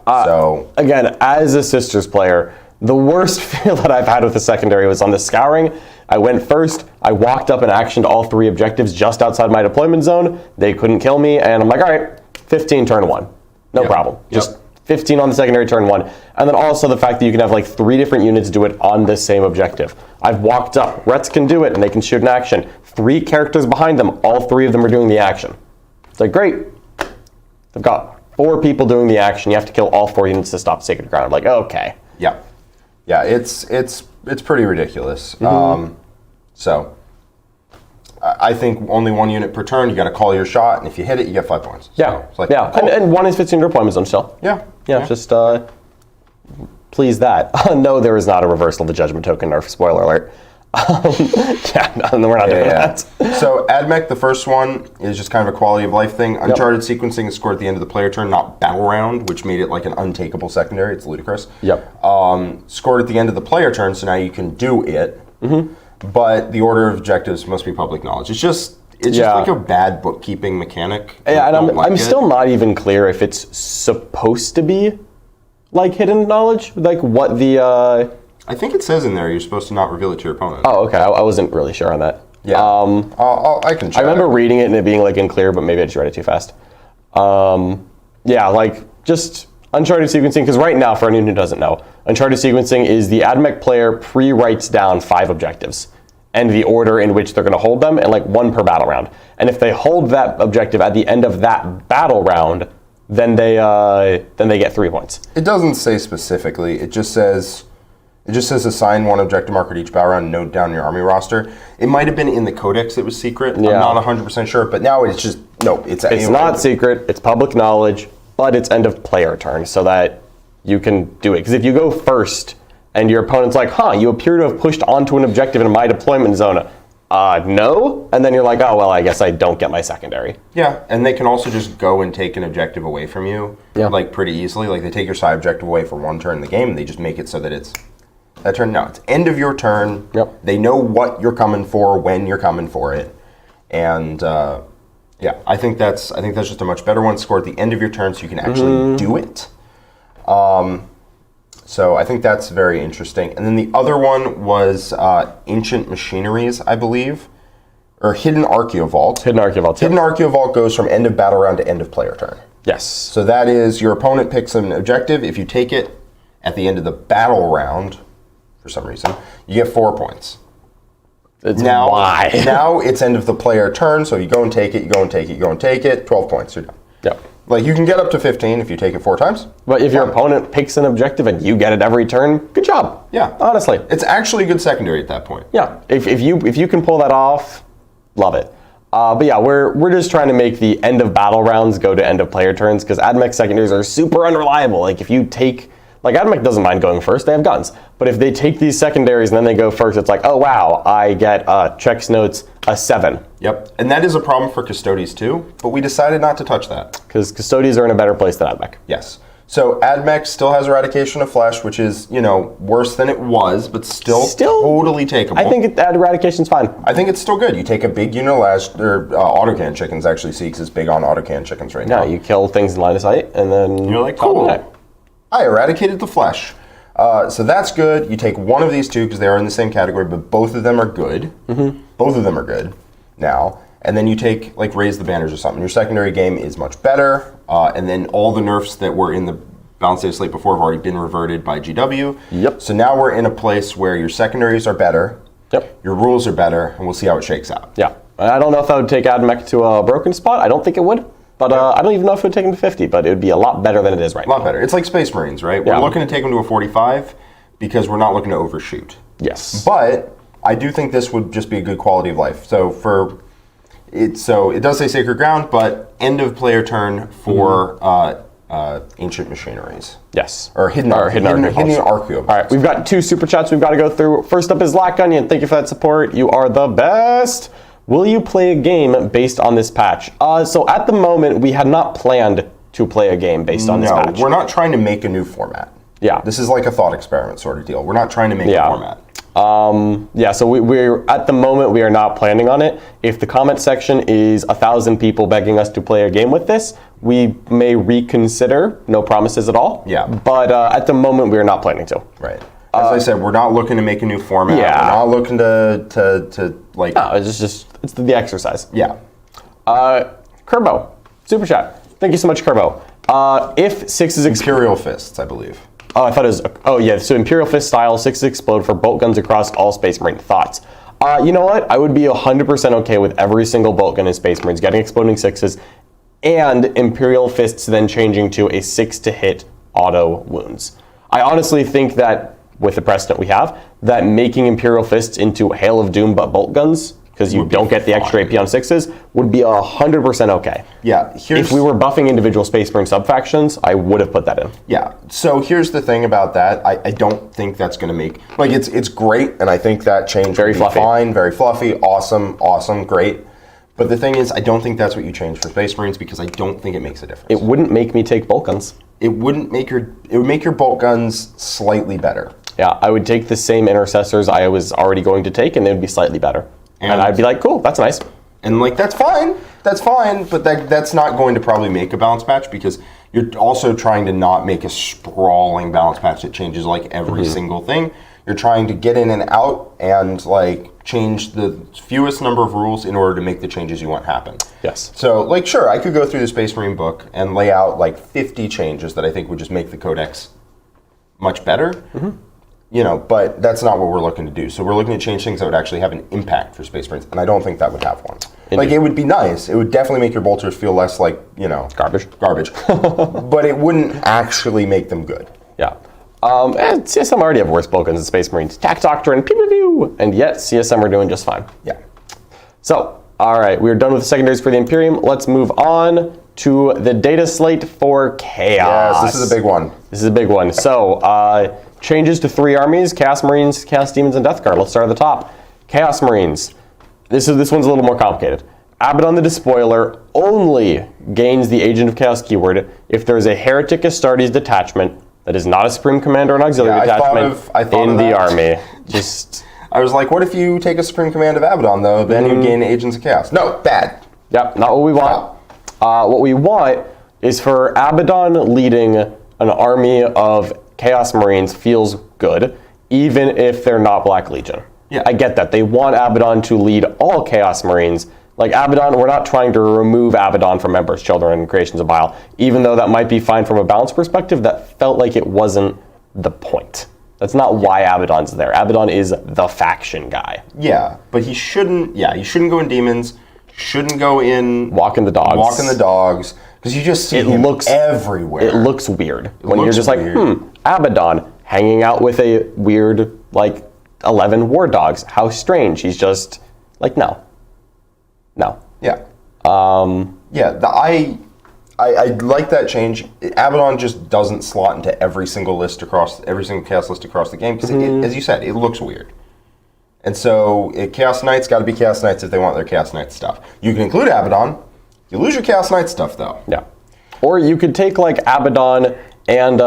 Again, as a Sisters player, the worst feel that I've had with the secondary was on the Scouring. I went first, I walked up and actioned all 3 objectives just outside my deployment zone. They couldn't kill me, and I'm like, all right, 15 turn 1. No problem. Just 15 on the secondary turn 1. And then also the fact that you can have like 3 different units do it on the same objective. I've walked up, Rets can do it, and they can shoot an action. 3 characters behind them, all 3 of them are doing the action. It's like, great. They've got 4 people doing the action. You have to kill all 4 units to stop Sacred Ground. Like, okay. Yeah. Yeah, it's pretty ridiculous. So I think only 1 unit per turn, you got to call your shot, and if you hit it, you get 5 points. Yeah, so it's like, yeah. Cool. And 1 is fits in your deployment zone still. Yeah. Just please that. No, there is not a reversal of the Judgment Token nerf, spoiler alert. Yeah, no, we're not doing that. So AdMech, the first one, is just kind of a quality of life thing. Uncharted sequencing is scored at the end of the player turn, not battle round, which made it like an untakeable secondary. It's ludicrous. Yep. Scored at the end of the player turn, so now you can do it. But the order of objectives must be public knowledge. It's just like a bad bookkeeping mechanic. Yeah, and I'm still not even clear if it's supposed to be like hidden knowledge, like what the. I think it says in there you're supposed to not reveal it to your opponent. Oh, okay. I wasn't really sure on that. Yeah. I can check. I remember reading it and it being like unclear, but maybe I just read it too fast. Yeah, like just Uncharted sequencing, because right now, for anyone who doesn't know, Uncharted sequencing is the AdMech player pre-writes down 5 objectives and the order in which they're going to hold them, and like 1 per battle round. And if they hold that objective at the end of that battle round, then they get 3 points. It doesn't say specifically. It just says assign 1 objective marker to each battle round and note down your army roster. It might have been in the codex it was secret. Yeah. I'm not 100% sure, but now it's just, no. It's not secret, it's public knowledge, but it's end of player turn so that you can do it. Because if you go first and your opponent's like, you appear to have pushed onto an objective in my deployment zone, no? And then you're like, oh, well, I guess I don't get my secondary. Yeah, and they can also just go and take an objective away from you, like pretty easily. Like they take your side objective away for 1 turn in the game, and they just make it so that it's that turn. No, it's end of your turn. Yep. They know what you're coming for, when you're coming for it, and I think that's just a much better one. Score at the end of your turn, so you can actually do it. So I think that's very interesting. And then the other one was Ancient Machineries, I believe, or Hidden Archaeovault. Hidden Archaeovault. Hidden Archaeovault goes from end of battle round to end of player turn. Yes. So that is your opponent picks an objective. If you take it at the end of the battle round, for some reason, you get 4 points. Why? Now it's end of the player turn, so you go and take it, you go and take it, you go and take it, 12 points, you're done. Yep. Like you can get up to 15 if you take it 4 times. But if your opponent picks an objective and you get it every turn, good job. Yeah. Honestly. It's actually a good secondary at that point. Yeah. If you can pull that off, love it. But yeah, we're just trying to make the end of battle rounds go to end of player turns, because AdMech secondaries are super unreliable. Like if you take, like AdMech doesn't mind going first, they have guns. But if they take these secondaries and then they go first, it's like, oh wow, I get checks notes a 7. Yep, and that is a problem for Custodes too, but we decided not to touch that. Because Custodes are in a better place than AdMech. Yes. So AdMech still has Eradication of Flesh, which is, worse than it was, but still totally takeable. I think Eradication's fine. I think it's still good. You take a big Unilash, or autocan chickens actually, Seeks is big on autocan chickens right now. Yeah, you kill things in line of sight, and then you're like, cool, I eradicated the flesh. So that's good. You take one of these 2 because they are in the same category, but both of them are good. Both of them are good now. And then you take, like, Raise the Banners or something. Your secondary game is much better. And then all the nerfs that were in the Balanced Data Slate before have already been reverted by GW. Yep. So now we're in a place where your secondaries are better. Yep. Your rules are better, and we'll see how it shakes out. Yeah. I don't know if that would take AdMech to a broken spot. I don't think it would. But I don't even know if it would take him to 50, but it would be a lot better than it is right now. A lot better. It's like Space Marines, right? We're looking to take them to a 45 because we're not looking to overshoot. Yes. But I do think this would just be a good quality of life. So it does say Sacred Ground, but end of player turn for Ancient Machineries. Yes. Or Hidden Archaeovault. All right, we've got 2 super chats we've got to go through. First up is Lack Onion. Thank you for that support. You are the best. Will you play a game based on this patch? So at the moment, we had not planned to play a game based on this patch. No, we're not trying to make a new format. Yeah. This is like a thought experiment sort of deal. We're not trying to make a format. So we're at the moment, we are not planning on it. If the comment section is 1,000 people begging us to play a game with this, we may reconsider. No promises at all. Yeah. But at the moment, we are not planning to. Right. As I said, we're not looking to make a new format. Yeah. We're not looking to like... No, it's the exercise. Yeah. Kerbo, super chat. Thank you so much, Kerbo. If 6 is... Imperial Fists, I believe. Oh, I thought it was... Oh, yeah, so Imperial Fist style, 6 explode for bolt guns across all Space Marine. Thoughts? You know what? I would be 100% okay with every single bolt gun in Space Marines getting exploding 6s, and Imperial Fists then changing to a 6 to hit auto wounds. I honestly think that, with the precedent we have, that making Imperial Fists into Hail of Doom but bolt guns because you don't get the extra AP on 6s, would be 100% okay. Yeah, if we were buffing individual Space Marine sub-factions, I would have put that in. Yeah, so here's the thing about that. I don't think that's going to make... Like, it's great, and I think that change very fluffy. Fine, very fluffy, awesome, great. But the thing is, I don't think that's what you change for Space Marines because I don't think it makes a difference. It wouldn't make me take bolt guns. It would make your bolt guns slightly better. Yeah, I would take the same intercessors I was already going to take, and they would be slightly better. And I'd be like, cool, that's nice. And like, that's fine, but that's not going to probably make a balance patch because you're also trying to not make a sprawling balance patch that changes like every single thing. You're trying to get in and out and like change the fewest number of rules in order to make the changes you want happen. Yes. So like, sure, I could go through the Space Marine book and lay out like 50 changes that I think would just make the codex much better. You know, but that's not what we're looking to do. So we're looking to change things that would actually have an impact for Space Marines, and I don't think that would have one. Indeed. Like, it would be nice. It would definitely make your bolters feel less like, you know... Garbage. But it wouldn't actually make them good. Yeah. And CSM already have worse bolt guns than Space Marines. Tac Doctrine, pew pew pew! And yet, CSM are doing just fine. Yeah. So, alright, we're done with the secondaries for the Imperium. Let's move on to the data slate for Chaos. Yes, this is a big one. This is a big one. So, changes to 3 armies, Chaos Marines, Chaos Demons, and Death Guard. Let's start at the top. Chaos Marines. This one's a little more complicated. Abaddon the Despoiler only gains the Agent of Chaos keyword if there's a Heretic Astartes detachment that is not a Supreme Commander or an auxiliary detachment in the army. I was like, what if you take a Supreme Command of Abaddon, though, then you gain Agents of Chaos? No, bad. Yep, not what we want. What we want is for Abaddon leading an army of Chaos Marines feels good, even if they're not Black Legion. Yeah. I get that. They want Abaddon to lead all Chaos Marines. Like Abaddon, we're not trying to remove Abaddon from Emperor's Children and Creations of Bile, even though that might be fine from a balance perspective. That felt like it wasn't the point. That's not why Abaddon's there. Abaddon is the faction guy. Yeah, but he shouldn't go in Demons, shouldn't go in... Walking the Dogs. Because you just see him everywhere. It looks weird. When you're just like, Abaddon hanging out with a weird, like, 11 war dogs. How strange. He's just like, no. Yeah. I like that change. Abaddon just doesn't slot into every single Chaos list across the game because, as you said, it looks weird. And so Chaos Knights got to be Chaos Knights if they want their Chaos Knight stuff. You can include Abaddon. You lose your Chaos Knight stuff, though. Yeah. Or you could take, like, Abaddon and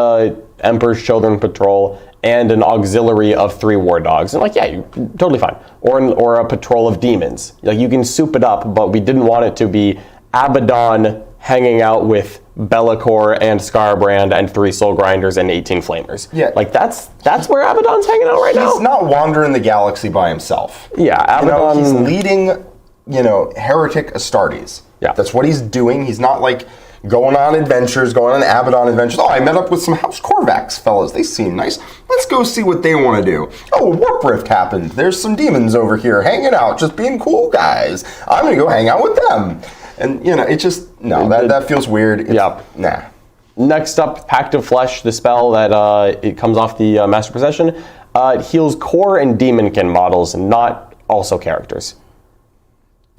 Emperor's Children Patrol and an auxiliary of 3 war dogs. And, like, yeah, you're totally fine. Or a patrol of demons. Like, you can soup it up, but we didn't want it to be Abaddon hanging out with Be'lakor and Scarbrand and 3 Soul Grinders and 18 Flamers. Yeah. Like, that's where Abaddon's hanging out right now. He's not wandering the galaxy by himself. Yeah, Abaddon... he's leading, Heretic Astartes. Yeah. That's what he's doing. He's not, like, going on adventures, going on Abaddon adventures. Oh, I met up with some House Korvax fellas. They seem nice. Let's go see what they want to do. Oh, Warp Rift happened. There's some demons over here hanging out, just being cool guys. I'm going to go hang out with them. And, it just, no, that feels weird. Nah. Next up, Pact of Flesh, the spell that it comes off the Master Possession. It heals core and demonkin models, not also characters.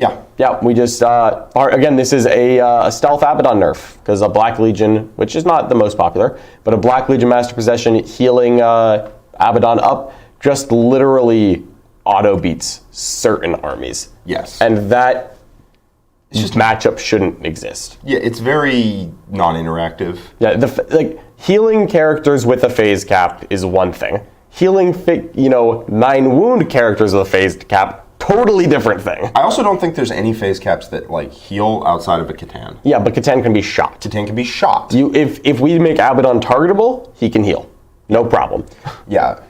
Yeah, we just, again, this is a stealth Abaddon nerf, because a Black Legion, which is not the most popular, but a Black Legion Master Possession healing Abaddon up just literally auto-beats certain armies. Yes. And that matchup shouldn't exist. Yeah, it's very non-interactive. Yeah, healing characters with a phase cap is one thing. Healing, 9 wound characters with a phase cap, totally different thing. I also don't think there's any phase caps that heal outside of a Catan. Yeah, but Catan can be shot. If we make Abaddon targetable, he can heal. No problem. Yeah,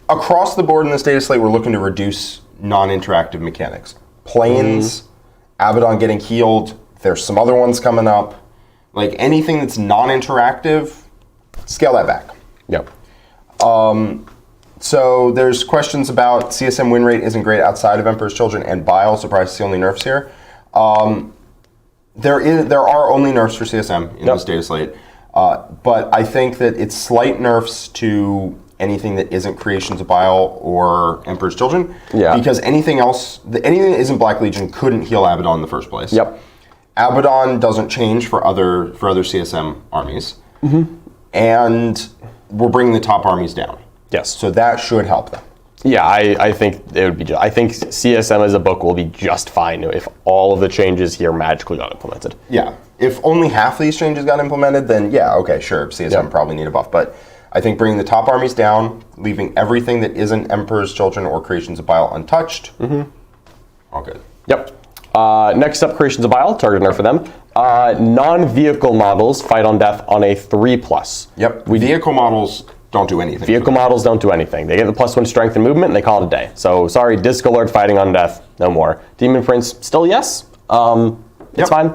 across the board in this data slate, we're looking to reduce non-interactive mechanics. Planes, Abaddon getting healed. There's some other ones coming up. Like anything that's non-interactive, scale that back. Yep. So there's questions about CSM win rate isn't great outside of Emperor's Children and Bile. Surprised to see only nerfs here. There are only nerfs for CSM in this data slate. But I think that it's slight nerfs to anything that isn't Creations of Bile or Emperor's Children. Yeah. Because anything else, anything that isn't Black Legion couldn't heal Abaddon in the first place. Yep. Abaddon doesn't change for other CSM armies. And we're bringing the top armies down. Yes. So that should help them. Yeah, I think it would be. I think CSM as a book will be just fine if all of the changes here magically got implemented. Yeah. If only half these changes got implemented, then yeah, okay, sure, CSM probably need a buff. But I think bringing the top armies down, leaving everything that isn't Emperor's Children or Creations of Bile untouched, all good. Yep. Next up, Creations of Bile, target nerf for them. Non-vehicle models fight on death on a 3+. Yep. Vehicle models don't do anything. Vehicle models don't do anything. They get the +1 strength and movement, and they call it a day. So sorry, Disc Alert fighting on death, no more. Demon Prince, still yes. It's fine.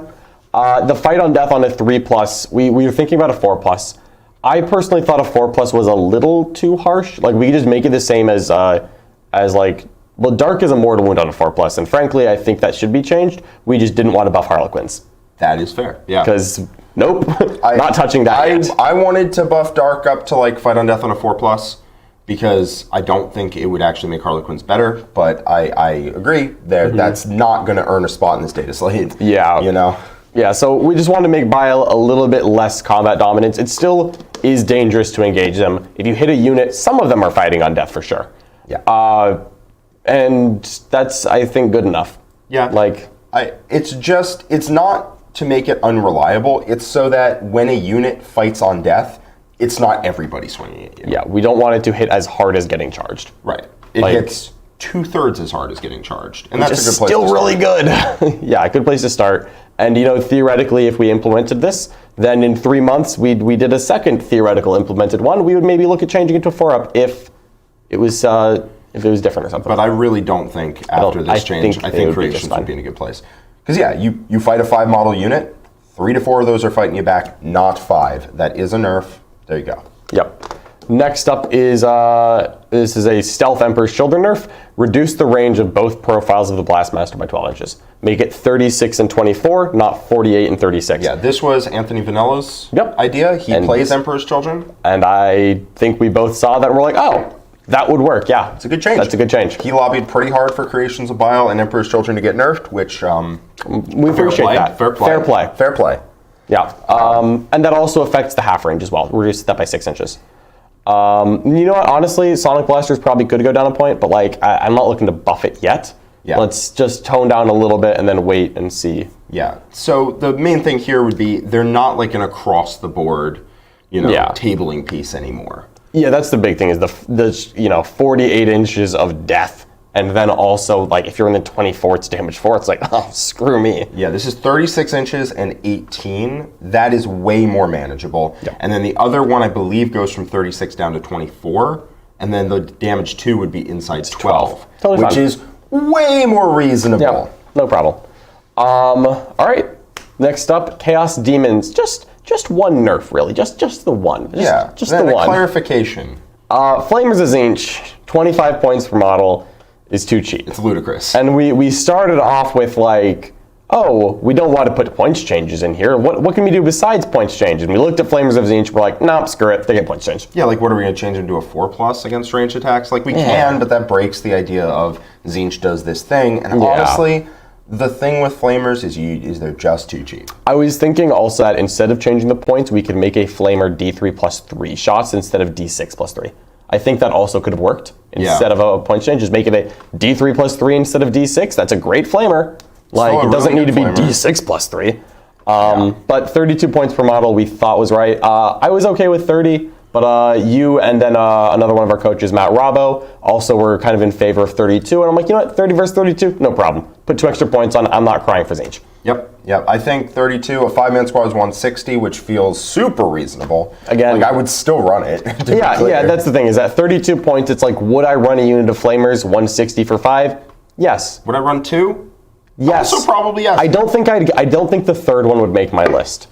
The fight on death on a 3+, we were thinking about a 4+. I personally thought a 4+ was a little too harsh. Like, we could just make it the same as like, well, Dark is a mortal wound on a 4+, and frankly, I think that should be changed. We just didn't want to buff Harlequins. That is fair, yeah. Because, nope, not touching that yet. I wanted to buff Dark up to like fight on death on a 4+, because I don't think it would actually make Harlequins better, but I agree that that's not going to earn a spot in this data slate. Yeah. You know? Yeah, so we just wanted to make Bile a little bit less combat dominance. It still is dangerous to engage them. If you hit a unit, some of them are fighting on death for sure. Yeah. And that's, I think, good enough. Yeah. Like, it's not to make it unreliable. It's so that when a unit fights on death, it's not everybody swinging at you. Yeah, we don't want it to hit as hard as getting charged. Right. It hits 2/3 as hard as getting charged. And that's a good place still to start. really good. Yeah, a good place to start. And, you know, theoretically, if we implemented this, then in 3 months, we did a second theoretical implemented one. We would maybe look at changing it to a 4-up if it was different or something. But I really don't think after this change, I think Creations would be in a good place. Because, yeah, you fight a 5-model unit, 3 to 4 of those are fighting you back, not 5. That is a nerf. There you go. Yep. Next up is, this is a Stealth Emperor's Children nerf. Reduce the range of both profiles of the Blastmaster by 12 inches. Make it 36 and 24, not 48 and 36. Yeah, this was Anthony Vanella's Yep. idea. He plays Emperor's Children. And I think we both saw that and we're like, oh, that would work, yeah. It's a good change. That's a good change. He lobbied pretty hard for Creations of Bile and Emperor's Children to get nerfed, which... we appreciate that. Fair play. Fair play. Fair play. Yeah. And that also affects the half range as well. Reduce that by 6 inches. You know what? Honestly, Sonic Blaster's probably could go down a point, but like I'm not looking to buff it yet. Yeah. Let's just tone down a little bit and then wait and see. Yeah. So the main thing here would be they're not like an across the board, tabling piece anymore. Yeah, that's the big thing is the 48 inches of death. And then also, like, if you're in the 24, it's damage 4. It's like, oh, screw me. Yeah, this is 36 inches and 18. That is way more manageable. Yep. And then the other one, I believe, goes from 36 down to 24. And then the damage 2 would be inside 12. Totally which fine. is way more reasonable. Yeah, no problem. All right. Next up, Chaos Demons. Just one nerf, really. Just the one. Just the one. Clarification. Flamers of Tzeentch, 25 points per model. Is too cheap. It's ludicrous. And we started off with like, oh, we don't want to put points changes in here. What can we do besides points changes? And we looked at Flamers of Tzeentch, we're like, no, screw it, they get points changed. Yeah, like what are we going to change them to a 4+ against range attacks? Like we can, but that breaks the idea of Tzeentch does this thing. And honestly, the thing with Flamers is they're just too cheap. I was thinking also that instead of changing the points, we could make a Flamer D3 plus 3 shots instead of D6 plus 3. I think that also could have worked. Instead of a point change, just make it a D3 plus 3 instead of D6. That's a great flamer. Like, it doesn't need to be D6 plus 3. But 32 points per model we thought was right. I was okay with 30, but you and then another one of our coaches, Matt Robbo, also were kind of in favor of 32. And I'm like, you know what, 30 versus 32, no problem. Put 2 extra points on. I'm not crying for Tzeentch. Yep. I think 32, a 5-man squad is 160, which feels super reasonable. Again, like I would still run it. Yeah, that's the thing, is at 32 points, it's like, would I run a unit of Flamers 160 for 5? Yes. Would I run 2? Yes. Also probably yes. I don't think the third one would make my list.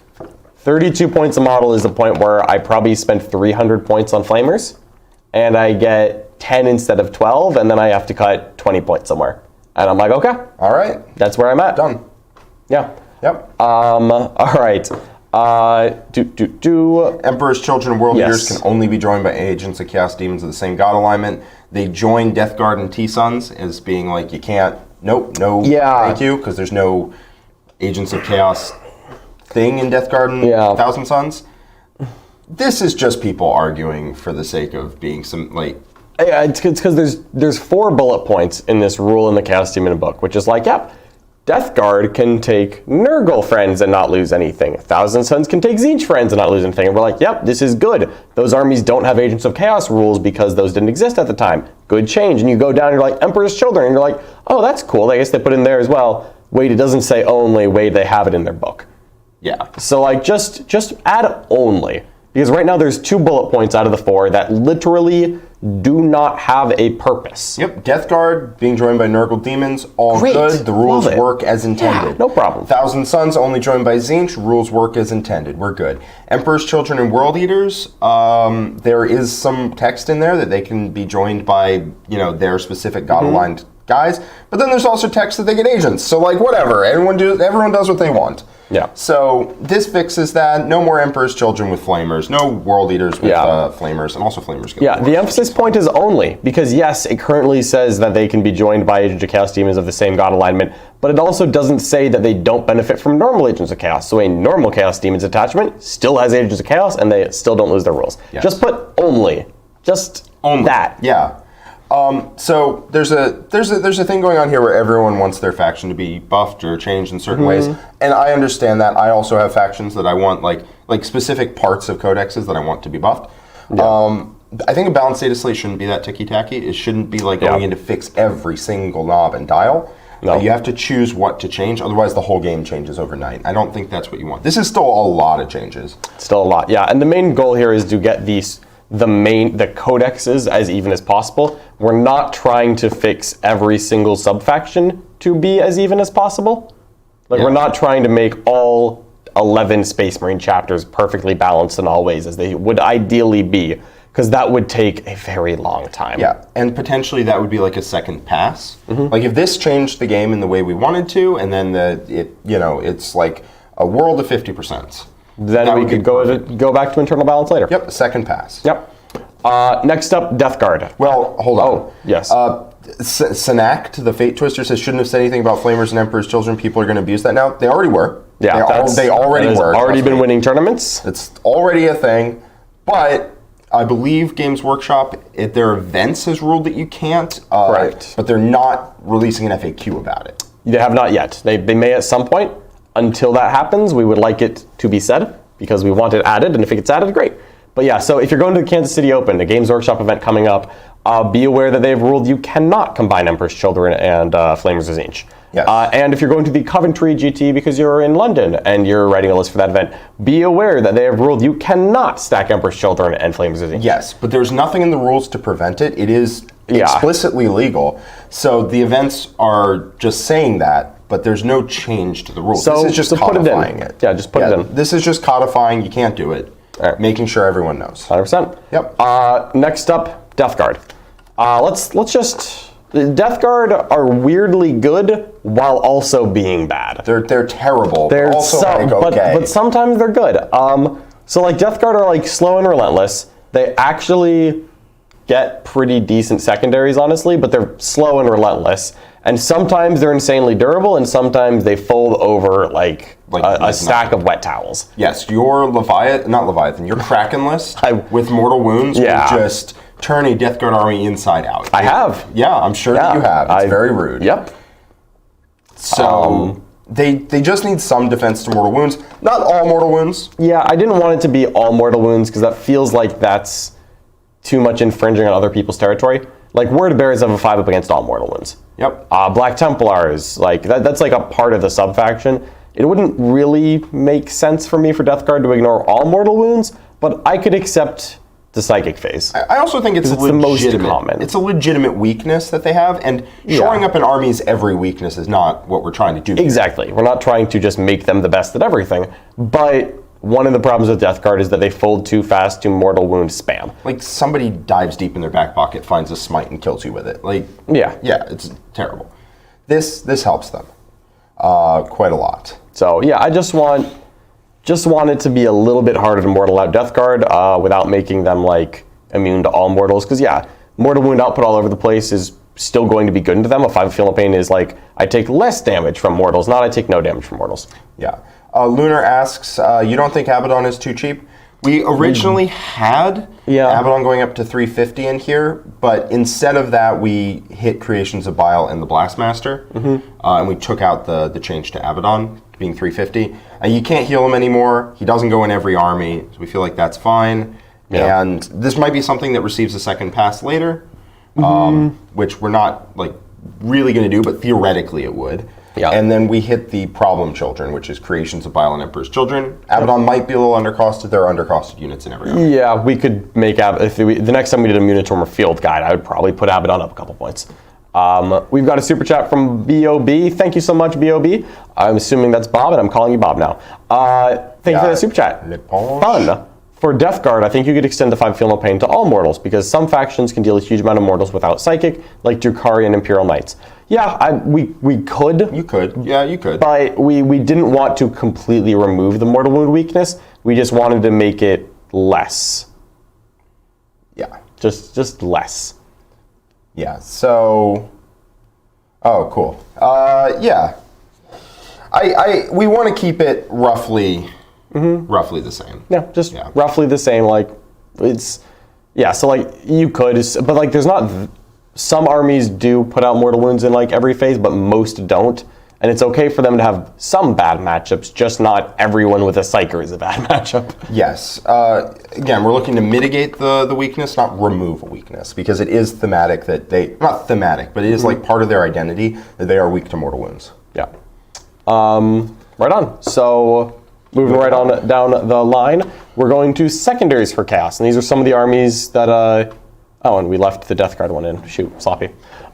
32 points a model is the point where I probably spent 300 points on Flamers, and I get 10 instead of 12, and then I have to cut 20 points somewhere. And I'm like, okay. All right. That's where I'm at. Done. Yeah. Yep. All right. Emperor's Children and World Yes. Eaters can only be joined by agents of Chaos Demons of the same god alignment. They join Death Guard and T-Sons as being like, you can't, nope, no, thank you, because there's no Agents of Chaos thing in Death Guard and Thousand Sons. This is just people arguing for the sake of being some, like... It's because there's 4 bullet points in this rule in the Chaos Demon book, which is like, yep, Death Guard can take Nurgle friends and not lose anything. Thousand Sons can take Tzeentch friends and not lose anything. And we're like, yep, this is good. Those armies don't have Agents of Chaos rules because those didn't exist at the time. Good change. And you go down and you're like, Emperor's Children, and you're like, oh, that's cool. I guess they put it in there as well. Wait, it doesn't say only. Wait, they have it in their book. Yeah. So like, just add only. Because right now there's 2 bullet points out of the 4 that literally do not have a purpose. Yep, Death Guard being joined by Nurgle demons, all Great. good. The rules Love it. work as intended. Yeah, no problem. Thousand Sons only joined by Tzeentch, rules work as intended. We're good. Emperor's Children and World Eaters, there is some text in there that they can be joined by, their specific god-aligned guys, but then there's also text that they get agents. So like, whatever, everyone does what they want. Yeah. So this fixes that. No more Emperor's Children with Flamers. No World Eaters with Flamers, and also Flamers get the emphasis point is only, because yes, it currently says that they can be joined by Agents of Chaos Demons of the same god alignment, but it also doesn't say that they don't benefit from normal Agents of Chaos. So a normal Chaos Demons attachment still has Agents of Chaos, and they still don't lose their rules. Yes. Just put only. Just only. That. Yeah. So there's a thing going on here where everyone wants their faction to be buffed or changed in certain ways, and I understand that. I also have factions that I want like specific parts of codexes that I want to be buffed. Yeah. I think a balanced data slate shouldn't be that ticky-tacky. It shouldn't be like going in to fix every single knob and dial. No. You have to choose what to change, otherwise the whole game changes overnight. I don't think that's what you want. This is still a lot of changes. Still a lot, yeah. And the main goal here is to get the codexes as even as possible. We're not trying to fix every single subfaction to be as even as possible. Like, we're not trying to make all 11 Space Marine chapters perfectly balanced in all ways as they would ideally be, because that would take a very long time. Yeah, and potentially that would be like a second pass. Like if this changed the game in the way we wanted to, and then it's like a world of 50%. Then we could go back to internal balance later. Yep, second pass. Yep. Next up, Death Guard. Well, hold on. Oh, yes. Sanact, the Fate Twister, says shouldn't have said anything about Flamers and Emperor's Children. People are going to abuse that now. They already were. Yeah, they already were. Already been winning tournaments. It's already a thing. But I believe Games Workshop at their events has ruled that you can't. Correct. But they're not releasing an FAQ about it. They have not yet. They may at some point. Until that happens, we would like it to be said, because we want it added, and if it gets added, great. But yeah, so if you're going to the Kansas City Open, the Games Workshop event coming up, be aware that they've ruled you cannot combine Emperor's Children and Flamers of Tzeentch. Yes. And if you're going to the Coventry GT because you're in London and you're writing a list for that event, be aware that they have ruled you cannot stack Emperor's Children and Flamers of Tzeentch. Yes, but there's nothing in the rules to prevent it. It is explicitly legal. So the events are just saying that, but there's no change to the rules. So, this is just codifying it. Yeah, just put it in. This is just codifying. You can't do it. Right. Making sure everyone knows. 100%. Yep. Next up, Death Guard. Let's just... Death Guard are weirdly good while also being bad. They're terrible. They're also okay. But sometimes they're good. So like Death Guard are like slow and relentless. They actually get pretty decent secondaries, honestly, but they're slow and relentless. And sometimes they're insanely durable, and sometimes they fold over like a stack of wet towels. Yes, your your Kraken list with Mortal Wounds will just turn a Death Guard army inside out. I have. Yeah, I'm sure that you have. It's very rude. Yep. So they just need some defense to Mortal Wounds. Not all Mortal Wounds. Yeah, I didn't want it to be all Mortal Wounds because that feels like that's too much infringing on other people's territory. Like Word Bearers have a 5 up against all Mortal Wounds. Yep. Black Templars, like that's like a part of the sub-faction. It wouldn't really make sense for me for Death Guard to ignore all Mortal Wounds, but I could accept the Psychic phase. I also think it's the most common. It's a legitimate weakness that they have, and shoring up an army's every weakness is not what we're trying to do. Exactly. We're not trying to just make them the best at everything, but one of the problems with Death Guard is that they fold too fast to Mortal Wound spam. Like somebody dives deep in their back pocket, finds a smite, and kills you with it. Like yeah, it's terrible. This helps them quite a lot. So yeah, I just want just want it to be a little bit harder to mortal out Death Guard without making them like immune to all mortals. Because yeah, mortal wound output all over the place is still going to be good to them. A 5 Feel No Pain is like, I take less damage from mortals, not I take no damage from mortals. Yeah. Lunar asks, you don't think Abaddon is too cheap? We originally had Abaddon going up to 350 in here, but instead of that, we hit Creations of Bile and the Blastmaster, and we took out the change to Abaddon, being 350. And you can't heal him anymore. He doesn't go in every army, so we feel like that's fine. Yeah. And this might be something that receives a second pass later, which we're not like really going to do, but theoretically it would. Yeah. And then we hit the Problem Children, which is Creations of Bile and Emperor's Children. Abaddon might be a little undercosted. There are undercosted units in every army. Yeah, we could make the next time we did a Munitorm or Field Guide, I would probably put Abaddon up a couple points. We've got a super chat from B.O.B. Thank you so much, B.O.B. I'm assuming that's Bob, and I'm calling you Bob now. Thank you for that super chat. Fun. For Death Guard, I think you could extend the 5 Feel No Pain to all mortals, because some factions can deal a huge amount of mortals without Psychic, like Drukhari and Imperial Knights. Yeah, we could. You could. Yeah, you could. But we didn't want to completely remove the mortal wound weakness. We just wanted to make it less. Yeah. Just less. Yeah, so... Oh, cool. Yeah. We want to keep it roughly the same. Yeah, just roughly the same. Like, it's... Yeah, so, like, you could... But, like, there's not... Some armies do put out mortal wounds in, like, every phase, but most don't. And it's okay for them to have some bad matchups, just not everyone with a Psyker is a bad matchup. Yes. Again, we're looking to mitigate the weakness, not remove a weakness, because it is thematic that they... Not thematic, but it is, like, part of their identity that they are weak to mortal wounds. Yeah. Right on. So, moving right on down the line, we're going to secondaries for Chaos. And these are some of the armies that... Oh, and we left the Death Guard one in. Shoot, sloppy.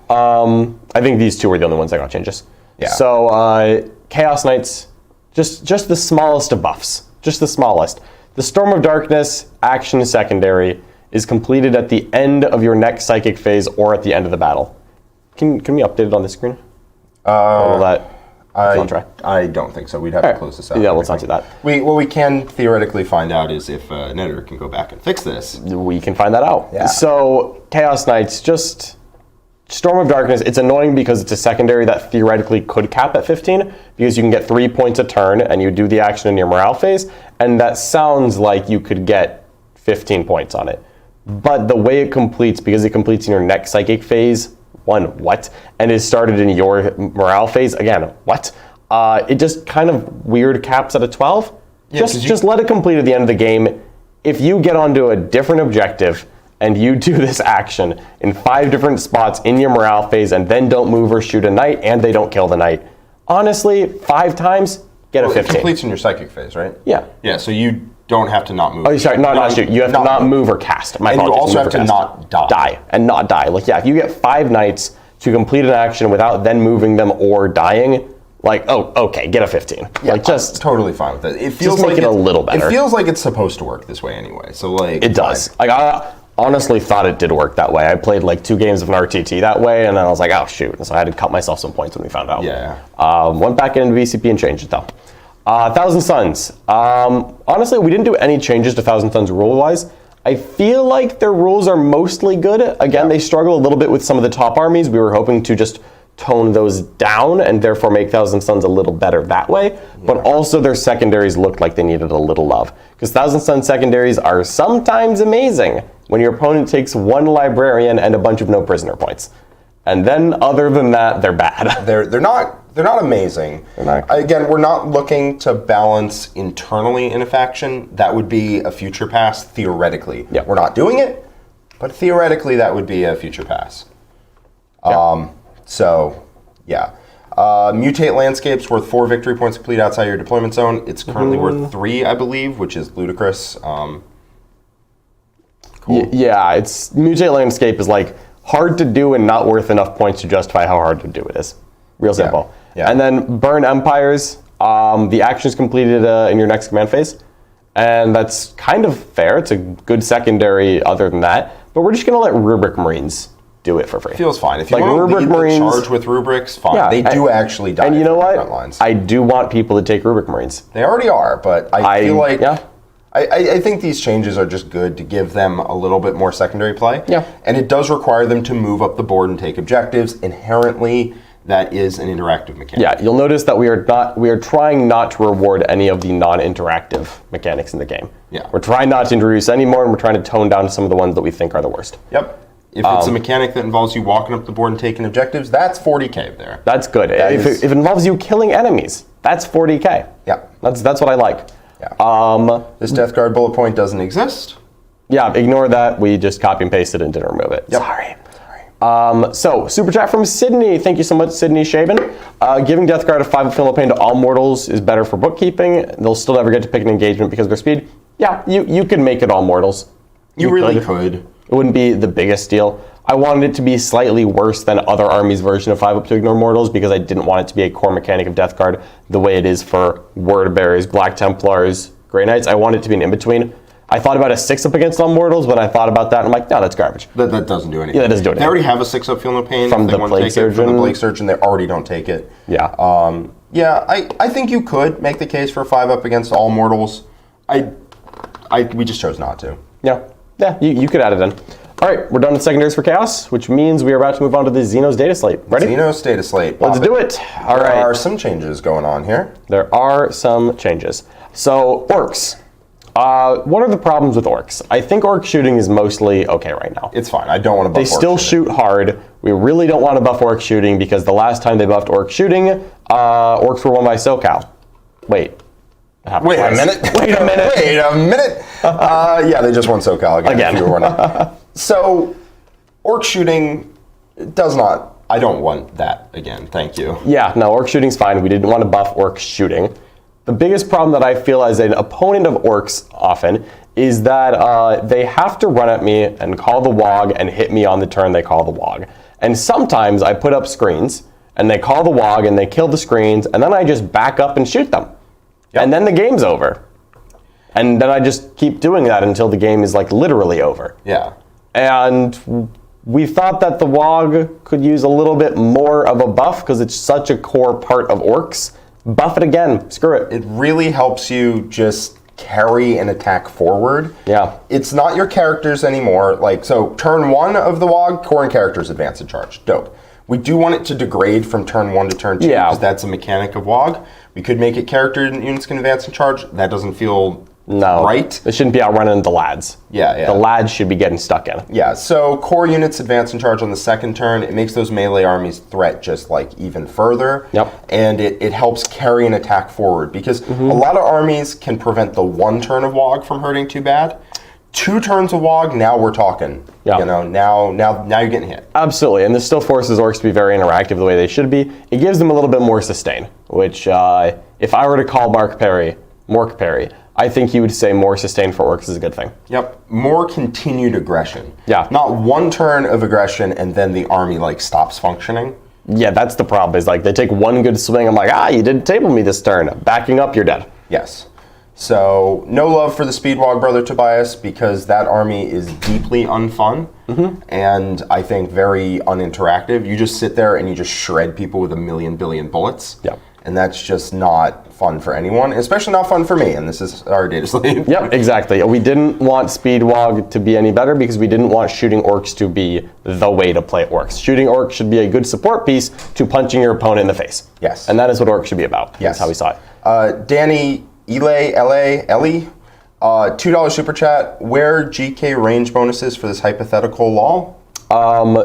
I think these two were the only ones that got changes. Yeah. So, Chaos Knights, just the smallest of buffs. Just the smallest. The Storm of Darkness action secondary is completed at the end of your next Psychic phase or at the end of the battle. Can we update it on the screen? Or will that... I don't think so. We'd have to close this out. Yeah, let's not do that. What we can theoretically find out is if an editor can go back and fix this. We can find that out. Yeah. So, Chaos Knights, just Storm of Darkness, it's annoying because it's a secondary that theoretically could cap at 15, because you can get 3 points a turn and you do the action in your morale phase, and that sounds like you could get 15 points on it. But the way it completes, because it completes in your next Psychic phase, what? And is started in your morale phase, again, what? It just kind of weird caps at a 12. Yeah, just let it complete at the end of the game. If you get onto a different objective and you do this action in 5 different spots in your morale phase and then don't move or shoot a knight and they don't kill the knight, honestly, 5 times, get a 15. It completes in your Psychic phase, right? Yeah. Yeah, so you don't have to not move. Oh, sorry, not shoot. You have to not move or cast. My apologies. You also have to not die. And not die. Like, yeah, if you get 5 knights to complete an action without then moving them or dying, like, oh, okay, get a 15. Yeah, like, just I'm totally fine with it. It feels just make it a little better. It feels like it's supposed to work this way anyway. So, like, it does. Like, I honestly thought it did work that way. I played like 2 games of an RTT that way, and then I was like, oh shoot. And so I had to cut myself some points when we found out. Yeah. Went back into VCP and changed it though. Thousand Suns. Honestly, we didn't do any changes to Thousand Suns rule-wise. I feel like their rules are mostly good. Again, they struggle a little bit with some of the top armies. We were hoping to just tone those down and therefore make Thousand Suns a little better that way. Yeah. But also their secondaries looked like they needed a little love. Because Thousand Suns secondaries are sometimes amazing when your opponent takes 1 librarian and a bunch of no prisoner points. And then other than that, they're bad. They're not amazing. Again, we're not looking to balance internally in a faction. That would be a future pass, theoretically. Yeah. We're not doing it, but theoretically that would be a future pass. Yeah. So, yeah. Mutate Landscape's worth 4 victory points complete outside your deployment zone. It's currently worth 3, I believe, which is ludicrous. Cool. Yeah, Mutate Landscape is like hard to do and not worth enough points to justify how hard to do it is. Real simple. Yeah. And then Burn Empires, the action is completed in your next command phase. And that's kind of fair. It's a good secondary other than that. But we're just going to let Rubric Marines do it for free. Feels fine. If you like want to rubric lead Marines, the charge with rubrics, fine. They do actually die. And you know what? Front lines. I do want people to take rubric Marines. They already are, but I feel like yeah. I think these changes are just good to give them a little bit more secondary play. Yeah. And it does require them to move up the board and take objectives. Inherently, that is an interactive mechanic. Yeah, you'll notice that we are trying not to reward any of the non-interactive mechanics in the game. Yeah. We're trying not to introduce any more, and we're trying to tone down some of the ones that we think are the worst. Yep. If it's a mechanic that involves you walking up the board and taking objectives, that's 40k there. That's good. If it involves you killing enemies, that's 40k. Yeah. That's what I like. Yeah. This Death Guard bullet point doesn't exist. Yeah, ignore that. We just copy and pasted it and didn't remove it. Yep. Sorry. So, super chat from Sydney. Thank you so much, Sydney Shaben. Giving Death Guard a 5 Feel No Pain to all mortals is better for bookkeeping. They'll still never get to pick an engagement because of their speed. Yeah, you could make it all mortals. You really could. It wouldn't be the biggest deal. I wanted it to be slightly worse than other armies' version of 5 up to ignore mortals because I didn't want it to be a core mechanic of Death Guard the way it is for Word Bearers, Black Templars, Grey Knights. I wanted it to be an in-between. I thought about a 6 up against all mortals, but I thought about that and I'm like, no, that's garbage. That doesn't do anything. Yeah, that doesn't do anything. They already have a 6 up Feel No Pain From if they the want to Plague take Surgeon. it. From the Plague Surgeon, they already don't take it. Yeah. I think you could make the case for 5 up against all mortals. We just chose not to. Yeah, you could add it in. All right, we're done with secondaries for chaos, which means we are about to move on to the Xenos data slate. Ready? Xenos data slate. Let's do it. All right. There are some changes going on here. There are some changes. So, orcs. What are the problems with orcs? I think orc shooting is mostly okay right now. It's fine. I don't want to buff They still shoot hard. We really don't want to buff orc shooting because the last time they buffed orc shooting, orcs were won by SoCal. Wait. Wait a minute. Wait a minute. Wait a minute. Yeah, they just won SoCal again. If you were wondering. So, orc shooting does not. I don't want that again. Thank you. Yeah, no, orc shooting's fine. We didn't want to buff orc shooting. The biggest problem that I feel as an opponent of orcs often is that they have to run at me and call the WOG and hit me on the turn they call the WOG. And sometimes I put up screens and they call the WOG and they kill the screens and then I just back up and shoot them. Yep. And then the game's over. And then I just keep doing that until the game is like literally over. Yeah. And we thought that the WOG could use a little bit more of a buff because it's such a core part of orcs. Buff it again. Screw it. It really helps you just carry an attack forward. Yeah. It's not your characters anymore. Like, so turn 1 of the WOG, core and characters advance and charge. Dope. We do want it to degrade from turn 1 to turn 2 because that's a mechanic of WOG. We could make it character units can advance and charge. That doesn't feel right. It shouldn't be outrunning the lads. Yeah. The lads should be getting stuck in. Yeah, so core units advance and charge on the second turn. It makes those melee armies threat just like even further. Yep. And it helps carry an attack forward because a lot of armies can prevent the 1 turn of WOG from hurting too bad. 2 turns of WOG, now we're talking. Yeah. You know, now you're getting hit. Absolutely, and this still forces orcs to be very interactive the way they should be. It gives them a little bit more sustain, which if I were to call Mork Perry, I think he would say more sustain for orcs is a good thing. Yep, more continued aggression. Yeah. Not 1 turn of aggression and then the army like stops functioning. Yeah, that's the problem, is like they take 1 good swing, I'm like, you didn't table me this turn. Backing up, you're dead. Yes. So, no love for the Speedwog Brother Tobias because that army is deeply unfun and I think very uninteractive. You just sit there and you just shred people with a million billion bullets. Yeah. And that's just not fun for anyone, especially not fun for me, and this is our data slate. Yep, exactly. We didn't want Speedwog to be any better because we didn't want shooting orcs to be the way to play orcs. Shooting orcs should be a good support piece to punching your opponent in the face. Yes. And that is what orcs should be about. Yes. That's how we saw it. Danny Ellie, $2 super chat. Where GK range bonuses for this hypothetical law?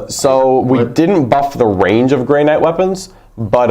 So we didn't buff the range of Grey Knight weapons, but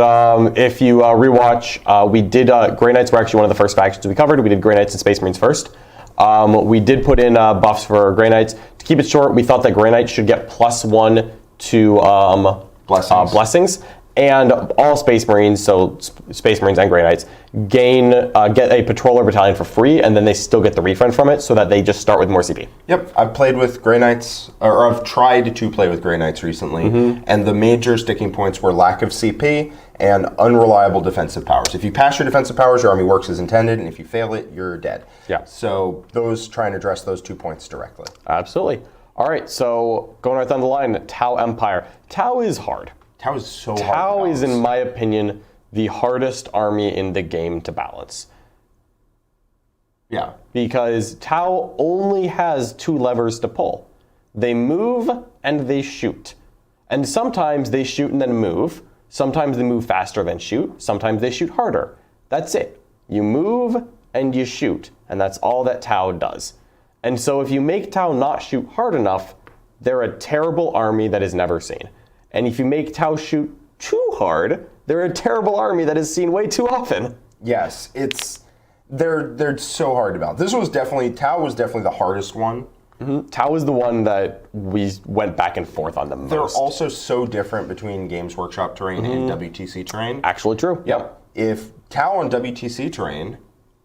if you rewatch, we did, Grey Knights were actually one of the first factions we covered. We did Grey Knights and Space Marines first. We did put in buffs for Grey Knights. To keep it short, we thought that Grey Knights should get +1 to blessings. And all Space Marines, so Space Marines and Grey Knights, get a patroller battalion for free, and then they still get the refund from it, so that they just start with more CP. Yep, I've played with Grey Knights, or I've tried to play with Grey Knights recently, and the major sticking points were lack of CP and unreliable defensive powers. If you pass your defensive powers, your army works as intended, and if you fail it, you're dead. Yeah. So try and address those 2 points directly. Absolutely. All right, so going right down the line, Tau Empire. Tau is hard. Tau is so hard. Tau is, in my opinion, the hardest army in the game to balance. Yeah. Because Tau only has 2 levers to pull. They move and they shoot. And sometimes they shoot and then move. Sometimes they move faster than shoot. Sometimes they shoot harder. That's it. You move and you shoot. And that's all that Tau does. And so if you make Tau not shoot hard enough, they're a terrible army that is never seen. And if you make Tau shoot too hard, they're a terrible army that is seen way too often. Yes, they're so hard to balance. Tau was definitely the hardest one. Mm-hmm. Tau is the one that we went back and forth on the most. They're also so different between Games Workshop terrain and WTC terrain. Actually true. Yep. If Tau on WTC terrain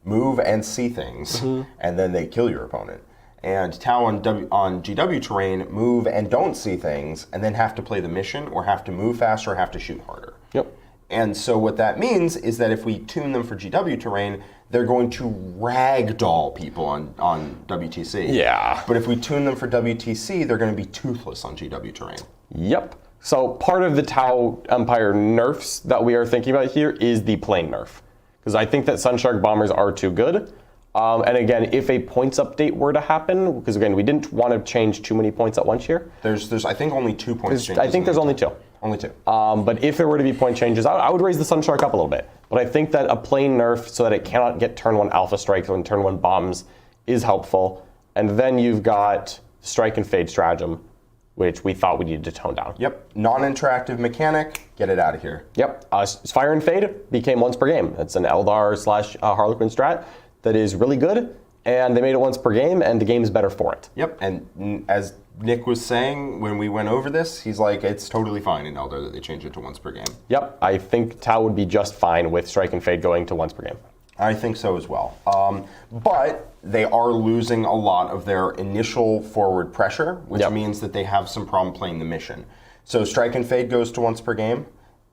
move and see things, and then they kill your opponent. And Tau on GW terrain move and don't see things, and then have to play the mission, or have to move faster, or have to shoot harder. Yep. And so what that means is that if we tune them for GW terrain, they're going to ragdoll people on WTC. Yeah. But if we tune them for WTC, they're going to be toothless on GW terrain. Yep. So part of the Tau Empire nerfs that we are thinking about here is the plane nerf. Because I think that Sunshark bombers are too good. And again, if a points update were to happen, because again, we didn't want to change too many points at once here. There's I think only 2 points changes. I think there's only 2. Only 2. But if there were to be point changes, I would raise the Sunshark up a little bit. But I think that a plane nerf so that it cannot get turn 1 alpha strikes and turn 1 bombs is helpful. And then you've got strike and fade stratagem, which we thought we needed to tone down. Yep. Non-interactive mechanic, get it out of here. Yep. Fire and fade became once per game. It's an Eldar/Harlequin strat that is really good. And they made it once per game, and the game is better for it. Yep, and as Nick was saying when we went over this, he's like, it's totally fine in Eldar that they change it to once per game. Yep, I think Tau would be just fine with Strike and Fade going to once per game. I think so as well. But they are losing a lot of their initial forward pressure, which means that they have some problem playing the mission. So Strike and Fade goes to once per game,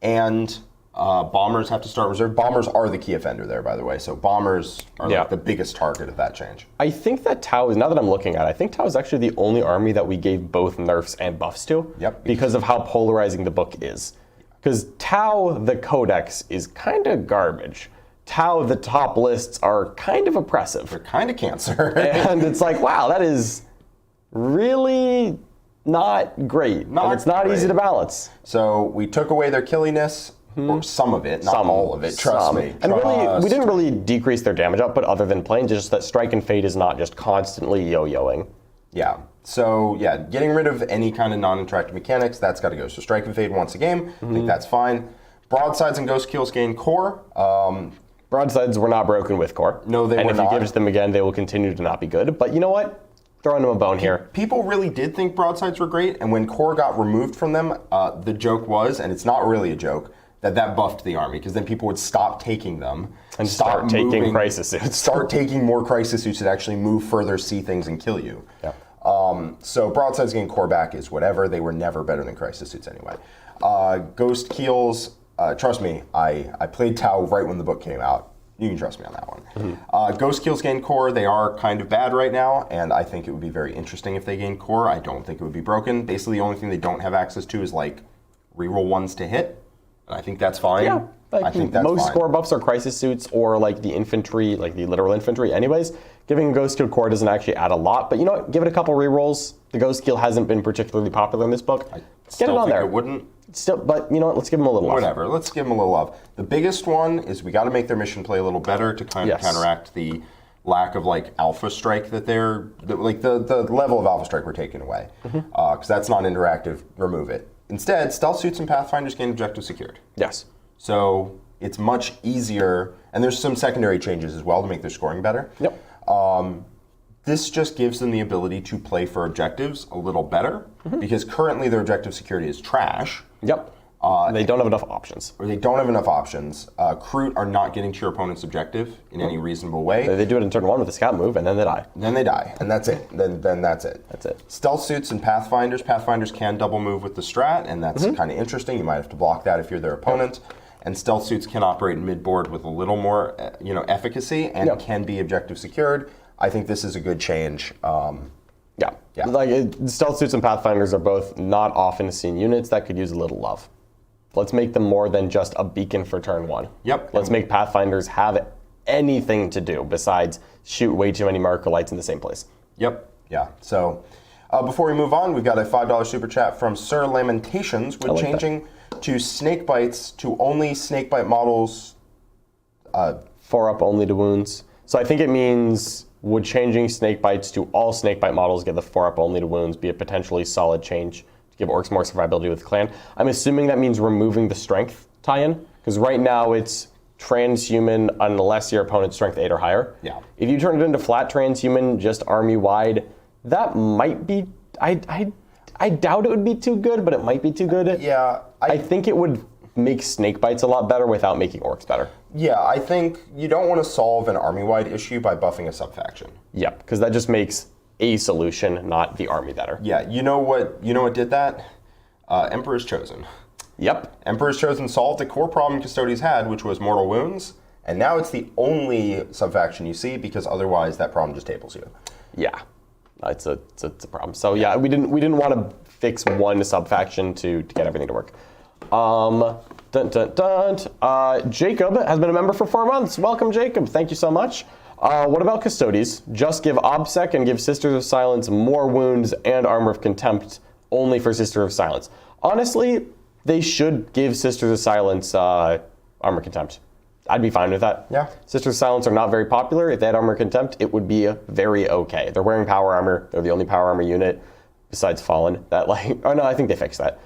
and bombers have to start reserve. Bombers are the key offender there, by the way. So bombers are like the biggest target of that change. I think that Tau is, now that I'm looking at it, I think Tau is actually the only army that we gave both nerfs and buffs to. Yep. Because of how polarizing the book is. Because Tau, the codex, is kind of garbage. Tau, the top lists are kind of oppressive. They're kind of cancer. And it's like, wow, that is really not great. It's not easy to balance. So we took away their killiness. Or some of it, not all of it, trust me. And really, we didn't really decrease their damage output other than planes, just that Strike and Fade is not just constantly yo-yoing. Yeah, so yeah, getting rid of any kind of non-interactive mechanics, that's got to go. So Strike and Fade once a game, I think that's fine. Broadsides and Ghost Keels gain core. Broadsides were not broken with core. No, they were not. And if you give them again, they will continue to not be good. But you know what? Throwing them a bone here. People really did think broadsides were great, and when core got removed from them, the joke was, and it's not really a joke, that buffed the army, because then people would stop taking them and start taking crisis suits. Start taking more crisis suits that actually move further, see things, and kill you. Yeah. So broadsides getting core back is whatever. They were never better than crisis suits anyway. Ghost Keels, trust me, I played Tau right when the book came out. You can trust me on that one. Ghost Keels gain core. They are kind of bad right now, and I think it would be very interesting if they gained core. I don't think it would be broken. Basically, the only thing they don't have access to is like reroll ones to hit. I think that's fine. Yeah, I think that's most fine. score buffs are crisis suits or like the infantry, like the literal infantry anyways. Giving Ghost Keel core doesn't actually add a lot, but you know what? Give it a couple rerolls. The Ghost Keel hasn't been particularly popular in this book. Get it on there. It wouldn't. Still, but you know what? Let's give them a little love. Whatever. Let's give them a little love. The biggest one is we got to make their mission play a little better to kind of counteract the lack of like alpha strike that the level of alpha strike we're taking away, because that's not interactive. Remove it. Instead, stealth suits and pathfinders gain objective secured. Yes. So it's much easier, and there's some secondary changes as well to make their scoring better. Yep. This just gives them the ability to play for objectives a little better, because currently their objective security is trash. Yep. They don't have enough options. Or they don't have enough options. Kroot are not getting to your opponent's objective in any reasonable way. They do it in turn 1 with a scout move, and then they die. Then they die, and that's it. Then that's it. That's it. Stealth suits and pathfinders. Pathfinders can double move with the strat, and that's kind of interesting. You might have to block that if you're their opponent. And stealth suits can operate mid-board with a little more, efficacy, and can be objective secured. I think this is a good change. Yeah. Yeah. Like, stealth suits and pathfinders are both not often seen units that could use a little love. Let's make them more than just a beacon for turn 1. Yep. Let's make pathfinders have anything to do besides shoot way too many marker lights in the same place. Yep. Yeah. So before we move on, we've got a $5 super chat from Sir Lamentations with changing to snake bites to only snake bite models. 4-up only to wounds. So I think it means would changing snake bites to all snake bite models give the 4-up only to wounds be a potentially solid change to give orcs more survivability with clan. I'm assuming that means removing the strength tie-in, because right now it's transhuman unless your opponent's strength 8 or higher. Yeah. If you turn it into flat transhuman, just army wide, that might be. I doubt it would be too good, but it might be too good. Yeah. I think it would make snake bites a lot better without making orcs better. Yeah, I think you don't want to solve an army-wide issue by buffing a subfaction. Yep, because that just makes a solution, not the army better. Yeah, you know what did that? Emperor's Chosen. Yep. Emperor's Chosen solved a core problem Custodes had, which was mortal wounds, and now it's the only subfaction you see because otherwise that problem just tables you. Yeah, it's a problem. So yeah, we didn't want to fix one subfaction to get everything to work. Jacob has been a member for 4 months. Welcome, Jacob. Thank you so much. What about Custodes? Just give OBSEC and give Sisters of Silence more wounds and Armor of Contempt only for Sister of Silence. Honestly, they should give Sisters of Silence Armor of Contempt. I'd be fine with that. Yeah. Sisters of Silence are not very popular. If they had Armor of Contempt, it would be very okay. They're wearing power armor. They're the only power armor unit besides Fallen that oh no, I think they fixed that.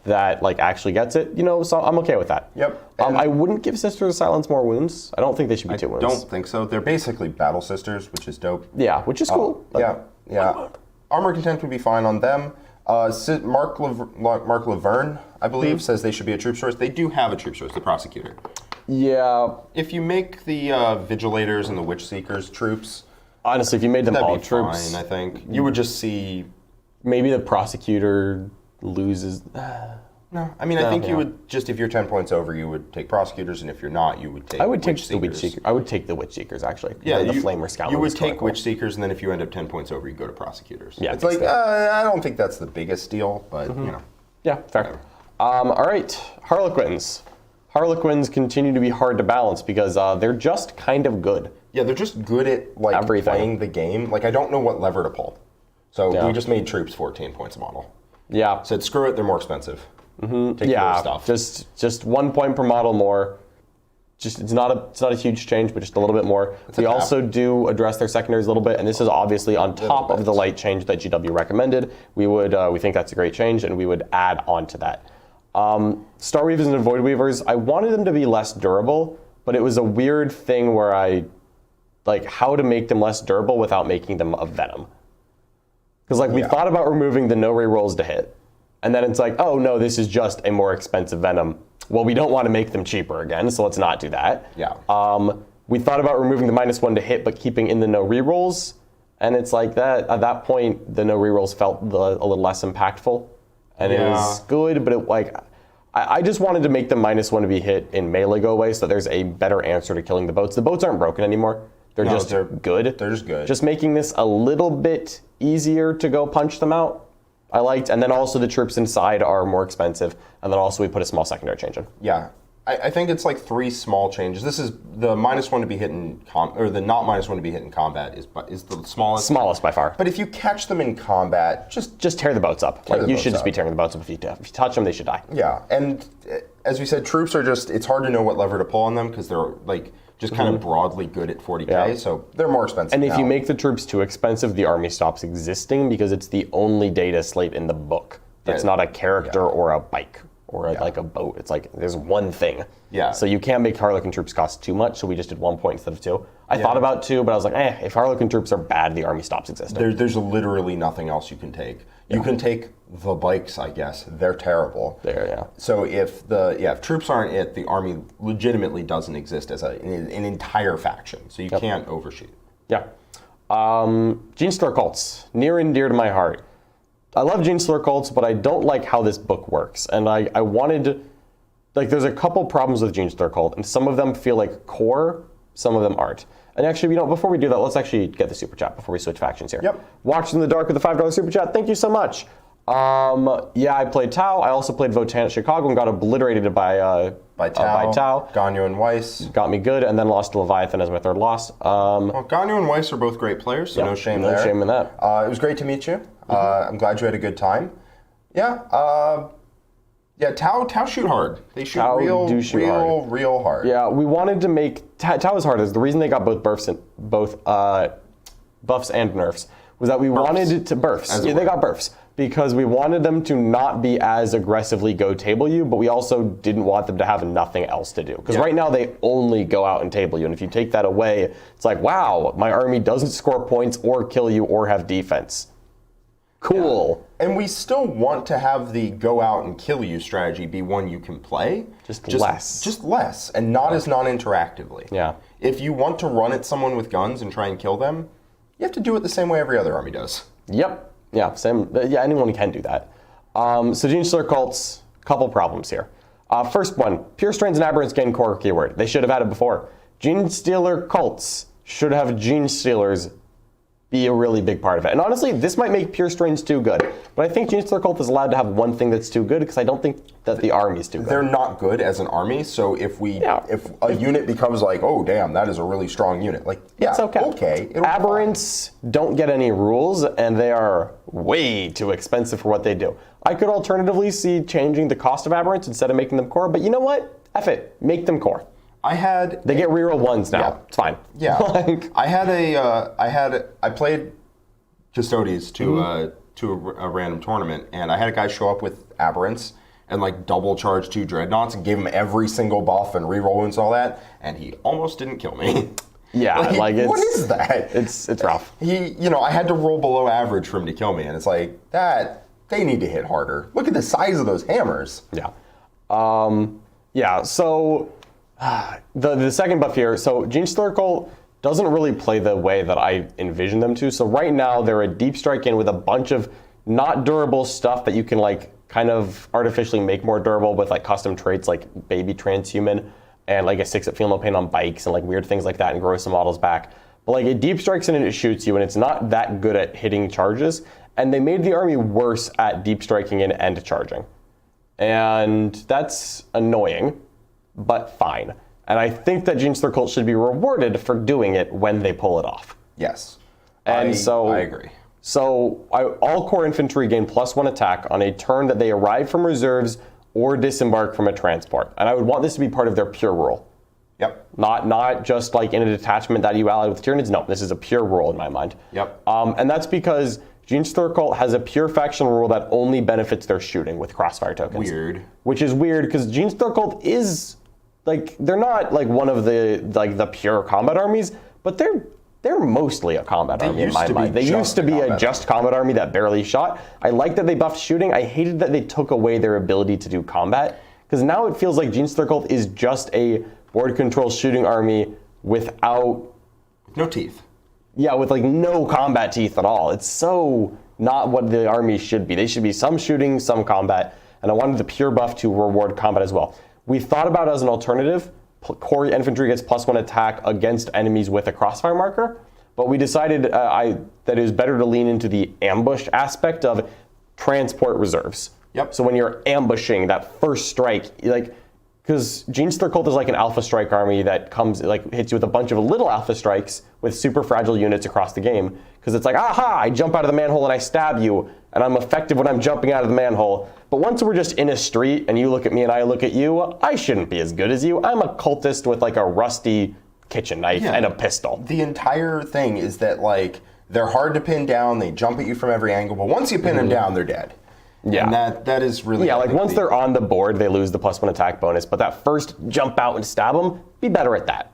That actually gets it, so I'm okay with that. Yep. I wouldn't give Sisters of Silence more wounds. I don't think they should be 2 wounds. I don't think so. They're basically Battle Sisters, which is dope. Yeah, which is cool. Yeah. Armor Contempt would be fine on them. Mark Laverne, I believe, says they should be a troop source. They do have a troop source, the Prosecutor. Yeah. If you make the Vigilators and the Witch Seekers troops... Honestly, if you made them all troops... fine, I think. You would just see... Maybe the Prosecutor loses... No, I mean, I think you would just, if you're 10 points over, you would take Prosecutors, and if you're not, you would take I would take Witch the Witch Seekers. I would take the Witch Seekers, actually. Yeah, the Flamer Scout. You would take Witch Seekers, and then if you end up 10 points over, you go to Prosecutors. Yeah, it's like, I don't think that's the biggest deal, but, Yeah, fair. All right, Harlequins. Harlequins continue to be hard to balance because they're just kind of good. Yeah, they're just good at, playing the game. I don't know what lever to pull. So we just made troops 14 points a model. Yeah. Said, screw it, they're more expensive. Take more stuff. Just 1 point per model more. It's not a huge change, but just a little bit more. We also do address their secondaries a little bit, and this is obviously on top of the light change that GW recommended. We think that's a great change, and we would add on to that. Star Weavers and Void Weavers, I wanted them to be less durable, but it was a weird thing where how to make them less durable without making them a venom. Because we thought about removing the no rerolls to hit. And then it's oh no, this is just a more expensive venom. Well, we don't want to make them cheaper again, so let's not do that. Yeah. We thought about removing the -1 to hit, but keeping in the no rerolls. And it's that at that point, the no rerolls felt a little less impactful. And it was good, but I just wanted to make the -1 to be hit in melee go away, so there's a better answer to killing the boats. The boats aren't broken anymore. They're good. They're just good. Just making this a little bit easier to go punch them out. I liked, and then also the troops inside are more expensive, and then also we put a small secondary change in. Yeah, I think it's 3 small changes. This is the -1 to be hit in or the not -1 to be hit in combat is the smallest. Smallest by far. But if you catch them in combat, just tear the boats up. You should just be tearing the boats up. If you touch them, they should die. Yeah, and as we said, troops are it's hard to know what lever to pull on them because they're just kind of broadly good at 40k, so they're more expensive. And if you make the troops too expensive, the army stops existing because it's the only data slate in the book that's not a character or a bike or a boat. It's there's one thing. Yeah. So you can't make Harlequin troops cost too much, so we just did 1 point instead of 2. I thought about 2, but I was if Harlequin troops are bad, the army stops existing. There's literally nothing else you can take. You can take the bikes, I guess. They're terrible. So if troops aren't it, the army legitimately doesn't exist as an entire faction. So you can't overshoot. Yeah. Genestealer cults, near and dear to my heart. I love Genestealer cults, but I don't like how this book works. And I wanted, there's a couple problems with Genestealer cult, and some of them feel like core, some of them aren't. And actually, before we do that, let's actually get the super chat before we switch factions here. Yep. Watched in the Dark with the $5 super chat. Thank you so much. Yeah, I played Tau. I also played Votan at Chicago and got obliterated by Tau. Ganyu and Weiss. Got me good, and then lost to Leviathan as my third loss. Well, Ganyu and Weiss are both great players, so no shame there. No shame in that. It was great to meet you. I'm glad you had a good time. Yeah. Yeah, Tau shoot hard. They shoot real hard. Yeah, we wanted to make Tau is hard. Is the reason they got both buffs and nerfs was that we wanted to burfs. Yeah, they got burfs because we wanted them to not be as aggressively go table you, but we also didn't want them to have nothing else to do. Because right now they only go out and table you, and if you take that away, it's like, wow, my army doesn't score points or kill you or have defense. Cool. Yeah. And we still want to have the go out and kill you strategy be one you can play. Just less, and not as non-interactively. Yeah. If you want to run at someone with guns and try and kill them, you have to do it the same way every other army does. Yep. Yeah, same. Yeah, anyone can do that. So Gene Stealer cults, couple problems here. First one, pure strains and aberrants gain core keyword. They should have had it before. Gene Stealer cults should have Gene Stealers be a really big part of it. And honestly, this might make pure strains too good. But I think Gene Stealer cult is allowed to have one thing that's too good because I don't think that the army's too good. They're not good as an army, so if a unit becomes like, oh damn, that is a really strong unit, like it's okay. Aberrants don't get any rules, and they are way too expensive for what they do. I could alternatively see changing the cost of aberrants instead of making them core, but you know what? F it, make them core. They get reroll ones now. Yeah. It's fine. Yeah. I played Custodes to a random tournament, and I had a guy show up with aberrants and like double charge 2 dreadnoughts and gave him every single buff and reroll wounds and all that, and he almost didn't kill me. Yeah, it's, what is that? It's rough. I had to roll below average for him to kill me, and it's like that. They need to hit harder. Look at the size of those hammers. Yeah. Yeah. So. The second buff here, so Gene Stealer cult doesn't really play the way that I envision them to. So right now they're a deep strike in with a bunch of not durable stuff that you can like kind of artificially make more durable with like custom traits like baby transhuman and like a 6 at feel no pain on bikes and like weird things like that and grow some models back. But like it deep strikes in and it shoots you and it's not that good at hitting charges. And they made the army worse at deep striking in and charging. And that's annoying. But fine. And I think that Gene Stealer cult should be rewarded for doing it when they pull it off. Yes. And I agree. So all core infantry gain +1 attack on a turn that they arrive from reserves or disembark from a transport. And I would want this to be part of their pure rule. Yep. Not just like in a detachment that you allied with Tyranids. No, this is a pure rule in my mind. Yep. And that's because Gene Stealer cult has a pure faction rule that only benefits their shooting with crossfire tokens. Weird. Which is weird because Gene Stealer cult is like they're not like one of the pure combat armies, but they're mostly a combat army in my mind. They used to be a just combat army that barely shot. I like that they buffed shooting. I hated that they took away their ability to do combat because now it feels like Gene Stealer cult is just a board control shooting army without no teeth. Yeah, with like no combat teeth at all. It's so not what the army should be. They should be some shooting, some combat, and I wanted the pure buff to reward combat as well. We thought about as an alternative, core infantry gets +1 attack against enemies with a crossfire marker, but we decided that it was better to lean into the ambush aspect of transport reserves. Yep. So when you're ambushing that first strike, because Gene Stealer cult is like an alpha strike army that comes hits you with a bunch of little alpha strikes with super fragile units across the game. Because it's like, aha, I jump out of the manhole and I stab you, and I'm effective when I'm jumping out of the manhole. But once we're just in a street and you look at me and I look at you, I shouldn't be as good as you. I'm a cultist with like a rusty kitchen knife and a pistol. The entire thing is that like they're hard to pin down. They jump at you from every angle, but once you pin them down, they're dead. Yeah, and that is really like once they're on the board, they lose the +1 attack bonus. But that first jump out and stab them, be better at that.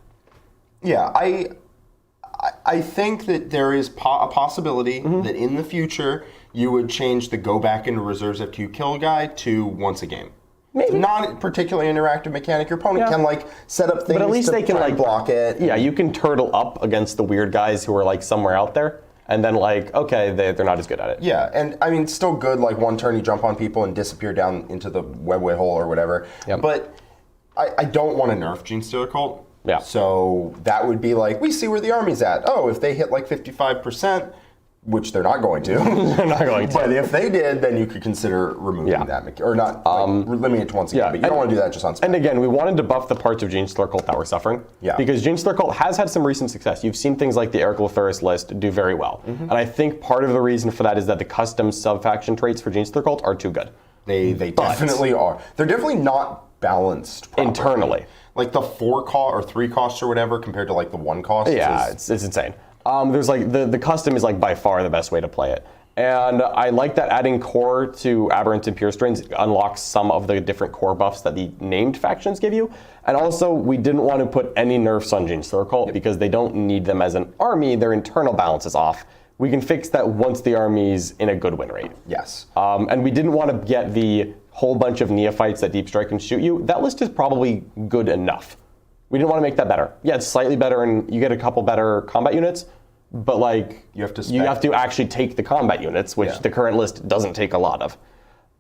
Yeah, I think that there is a possibility that in the future you would change the go back into reserves after you kill a guy to once a game. Maybe. It's not a particularly interactive mechanic. Your opponent can like set up things, but at least they can like block it. Yeah, you can turtle up against the weird guys who are like somewhere out there. And then like, okay, they're not as good at it. Yeah, and I mean, still good, like one turn you jump on people and disappear down into the webway hole or whatever. Yep. But I don't want to nerf Gene Stealer cult. Yeah. So that would be like, we see where the Army's at. Oh, if they hit like 55%, which they're not going to. They're not going to. But if they did, then you could consider removing that, or not, limiting it to once again. But you don't want to do that just on spec. And again, we wanted to buff the parts of Genestealer Cult that were suffering. Yeah. Because Genestealer Cult has had some recent success. You've seen things like the Eric Laferris list do very well. And I think part of the reason for that is that the custom sub-faction traits for Genestealer Cult are too good. They definitely are. They're definitely not balanced properly. Internally. Like the 4 cost or 3 costs or whatever compared to like the 1 cost. Yeah, it's insane. There's like the custom is like by far the best way to play it. And I like that adding core to Aberrant and Pure Strains unlocks some of the different core buffs that the named factions give you. And also, we didn't want to put any nerfs on Genestealer Cult because they don't need them as an army. Their internal balance is off. We can fix that once the army's in a good win rate. Yes. And we didn't want to get the whole bunch of neophytes that deep strike can shoot you. That list is probably good enough. We didn't want to make that better. Yeah, it's slightly better, and you get a couple better combat units, but like you have to actually take the combat units, which the current list doesn't take a lot of.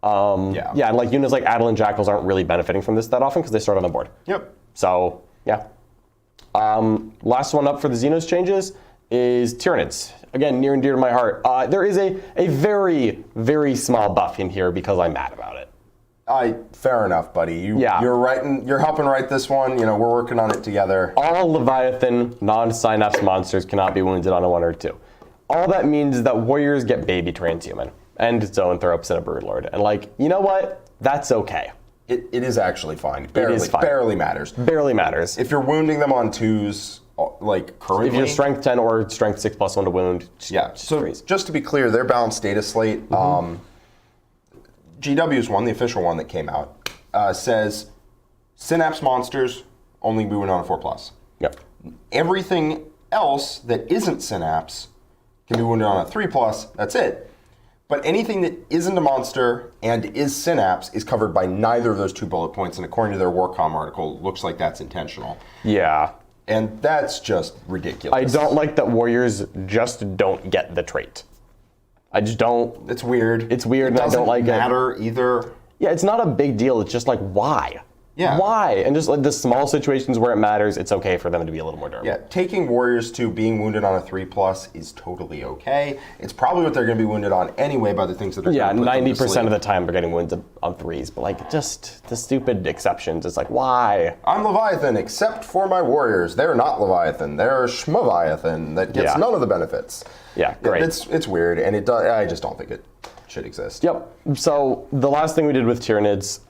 And like units like Adel and Jackals aren't really benefiting from this that often because they start on the board. Yep. So yeah. Last one up for the Xenos changes is Tyranids. Again, near and dear to my heart. There is a very, very small buff in here because I'm mad about it. Fair enough, buddy. You're helping write this one. You know, we're working on it together. All Leviathan non-synapse monsters cannot be wounded on a 1 or 2. All that means is that warriors get baby transhuman and zoanthropes and a broodlord. And like, you know what? That's okay. It is actually fine. Barely matters. Barely matters. If you're wounding them on 2s, like currently, if you're strength 10 or strength 6 plus 1 to wound, just to be clear, their balanced data slate. GW's one, the official one that came out, says synapse monsters only be wounded on a 4+. Yep. Everything else that isn't synapse can be wounded on a 3+. That's it. But anything that isn't a monster and is synapse is covered by neither of those 2 bullet points. And according to their Warcom article, it looks like that's intentional. Yeah. And that's just ridiculous. I don't like that warriors just don't get the trait. I just don't. It's weird. It's weird, and I don't like it. It doesn't matter either. Yeah, it's not a big deal. It's just like, why? Yeah. Why? And just like the small situations where it matters, it's okay for them to be a little more durable. Yeah, taking warriors to being wounded on a 3+ is totally okay. It's probably what they're going to be wounded on anyway by the things that are going to put 90% of the time they're getting wounded on 3s, but like just the stupid exceptions. It's like, why? I'm Leviathan, except for my warriors. They're not Leviathan. They're Schmoviathan that gets none of the benefits. Yeah, great. It's weird, and I just don't think it should exist. Yep. So the last thing we did with Tyranids,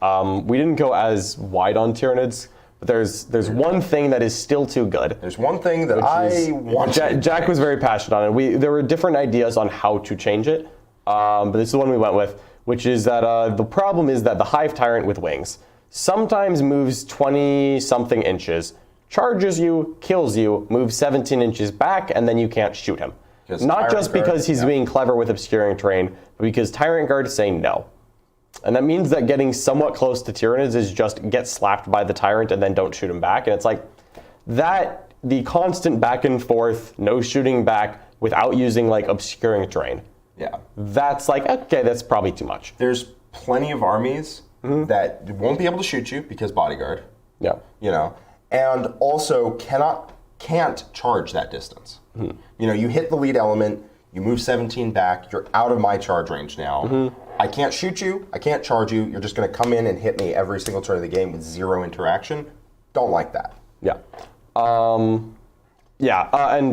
we didn't go as wide on Tyranids, but there's one thing that is still too good. There's one thing that I want. Jack was very passionate on it. There were different ideas on how to change it, but this is the one we went with, which is that the problem is that the Hive Tyrant with wings sometimes moves 20-something inches, charges you, kills you, moves 17 inches back, and then you can't shoot him. Not just because he's being clever with obscuring terrain, but because Tyrant Guards say no. And that means that getting somewhat close to Tyranids is just get slapped by the Tyrant and then don't shoot him back. And it's like that, the constant back and forth, no shooting back without using like obscuring terrain. Yeah. That's like, okay, that's probably too much. There's plenty of armies that won't be able to shoot you because bodyguard. Yeah. You know, and also can't charge that distance. You know, you hit the lead element, you move 17 back, you're out of my charge range now. I can't shoot you, I can't charge you, you're just going to come in and hit me every single turn of the game with 0 interaction. Don't like that. Yeah. And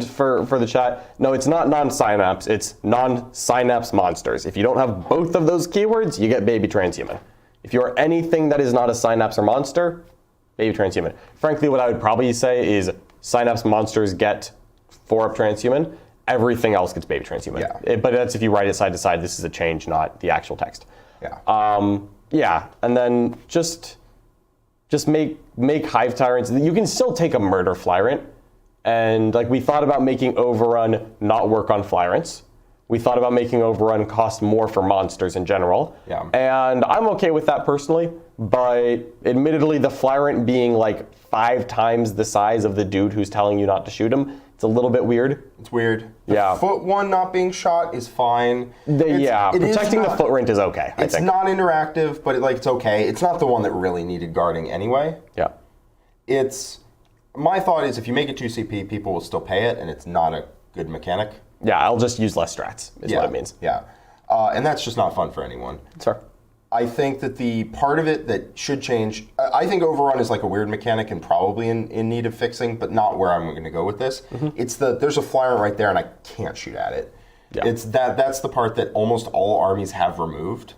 for the chat, no, it's not non-synapse, it's non-synapse monsters. If you don't have both of those keywords, you get baby transhuman. If you're anything that is not a synapse or monster, baby transhuman. Frankly, what I would probably say is synapse monsters get 4-up transhuman. Everything else gets baby transhuman. Yeah. But that's if you write it side to side. This is a change, not the actual text. Yeah. And then just make Hive Tyrants. You can still take a Murder Flyrant. And like we thought about making Overrun not work on Flyrants. We thought about making Overrun cost more for monsters in general. Yeah. And I'm okay with that personally, but admittedly the Flyrant being like 5 times the size of the dude who's telling you not to shoot him, it's a little bit weird. It's weird. The foot one not being shot is fine. Protecting the foot is okay, I think. It's not interactive, but it's okay. It's not the one that really needed guarding anyway. Yeah. It's My thought is if you make it 2 CP, people will still pay it, and it's not a good mechanic. Yeah, I'll just use less strats, is what it means. Yeah. And that's just not fun for anyone. Sure. I think that the part of it that should change, I think overrun is like a weird mechanic and probably in need of fixing, but not where I'm going to go with this. It's there's a flyer right there and I can't shoot at it. Yeah. That's the part that almost all armies have removed.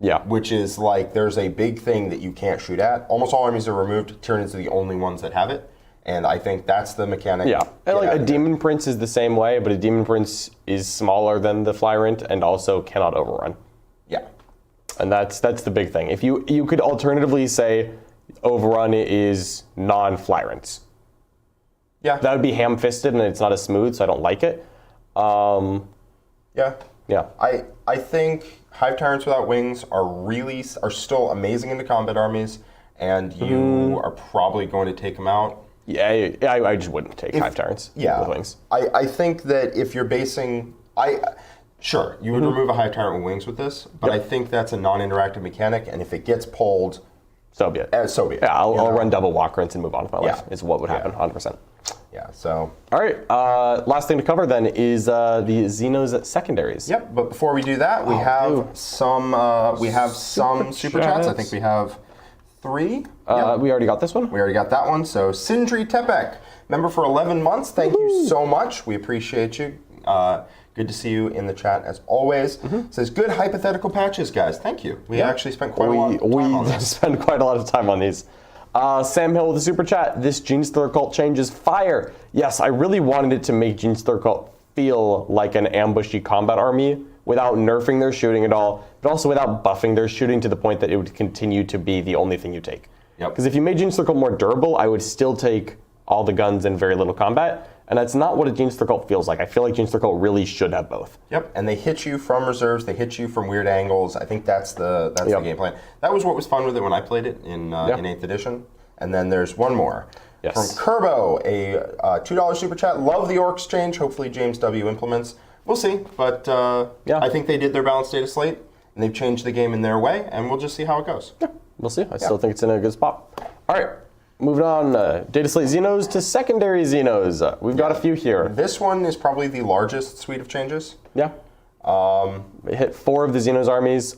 Yeah. Which is like there's a big thing that you can't shoot at. Almost all armies are removed. Tyranids are the only ones that have it. And I think that's the mechanic. Yeah, and like a Demon Prince is the same way, but a Demon Prince is smaller than the Flyrant and also cannot overrun. Yeah. And that's the big thing. If you could alternatively say overrun is non-Flyrants. Yeah. That would be ham-fisted and it's not as smooth, so I don't like it. Yeah. I think Hive Tyrants without wings are still amazing in the combat armies, and you are probably going to take them out. Yeah, I just wouldn't take Hive Tyrants with wings. I think that if you're basing... Sure, you would remove a Hive Tyrant with wings with this, but I think that's a non-interactive mechanic, and if it gets pulled... So be it. So be it. Yeah, I'll run double walk rinse and move on with my life, is what would happen, 100%. Yeah, so... All right, last thing to cover then is the Xenos Secondaries. Yep, but before we do that, we have some super chats. I think we have 3. We already got this one? We already got that one. So, Sindri Tepek, member for 11 months. Thank you so much. We appreciate you. Good to see you in the chat as always. Says, good hypothetical patches, guys. Thank you. We actually spent quite a lot of time on this. We spend quite a lot of time on these. Sam Hill with a super chat. This Genestealer cult change is fire. Yes, I really wanted it to make Genestealer cult feel like an ambushy combat army without nerfing their shooting at all, but also without buffing their shooting to the point that it would continue to be the only thing you take. Because if you made Genestealer cult more durable, I would still take all the guns and very little combat, and that's not what a Genestealer cult feels like. I feel like Genestealer cult really should have both. Yep, and they hit you from reserves, they hit you from weird angles. I think that's the game plan. That was what was fun with it when I played it in 8th edition. And then there's one more. Yes. From Kerbo, a $2 super chat. Love the Orcs change. Hopefully James W. implements. We'll see, but I think they did their balanced data slate, and they've changed the game in their way, and we'll just see how it goes. Yeah, we'll see. I still think it's in a good spot. All right. Moving on, Data Slate Xenos to Secondary Xenos. We've got a few here. This one is probably the largest suite of changes. Yeah. It hit 4 of the Xenos armies.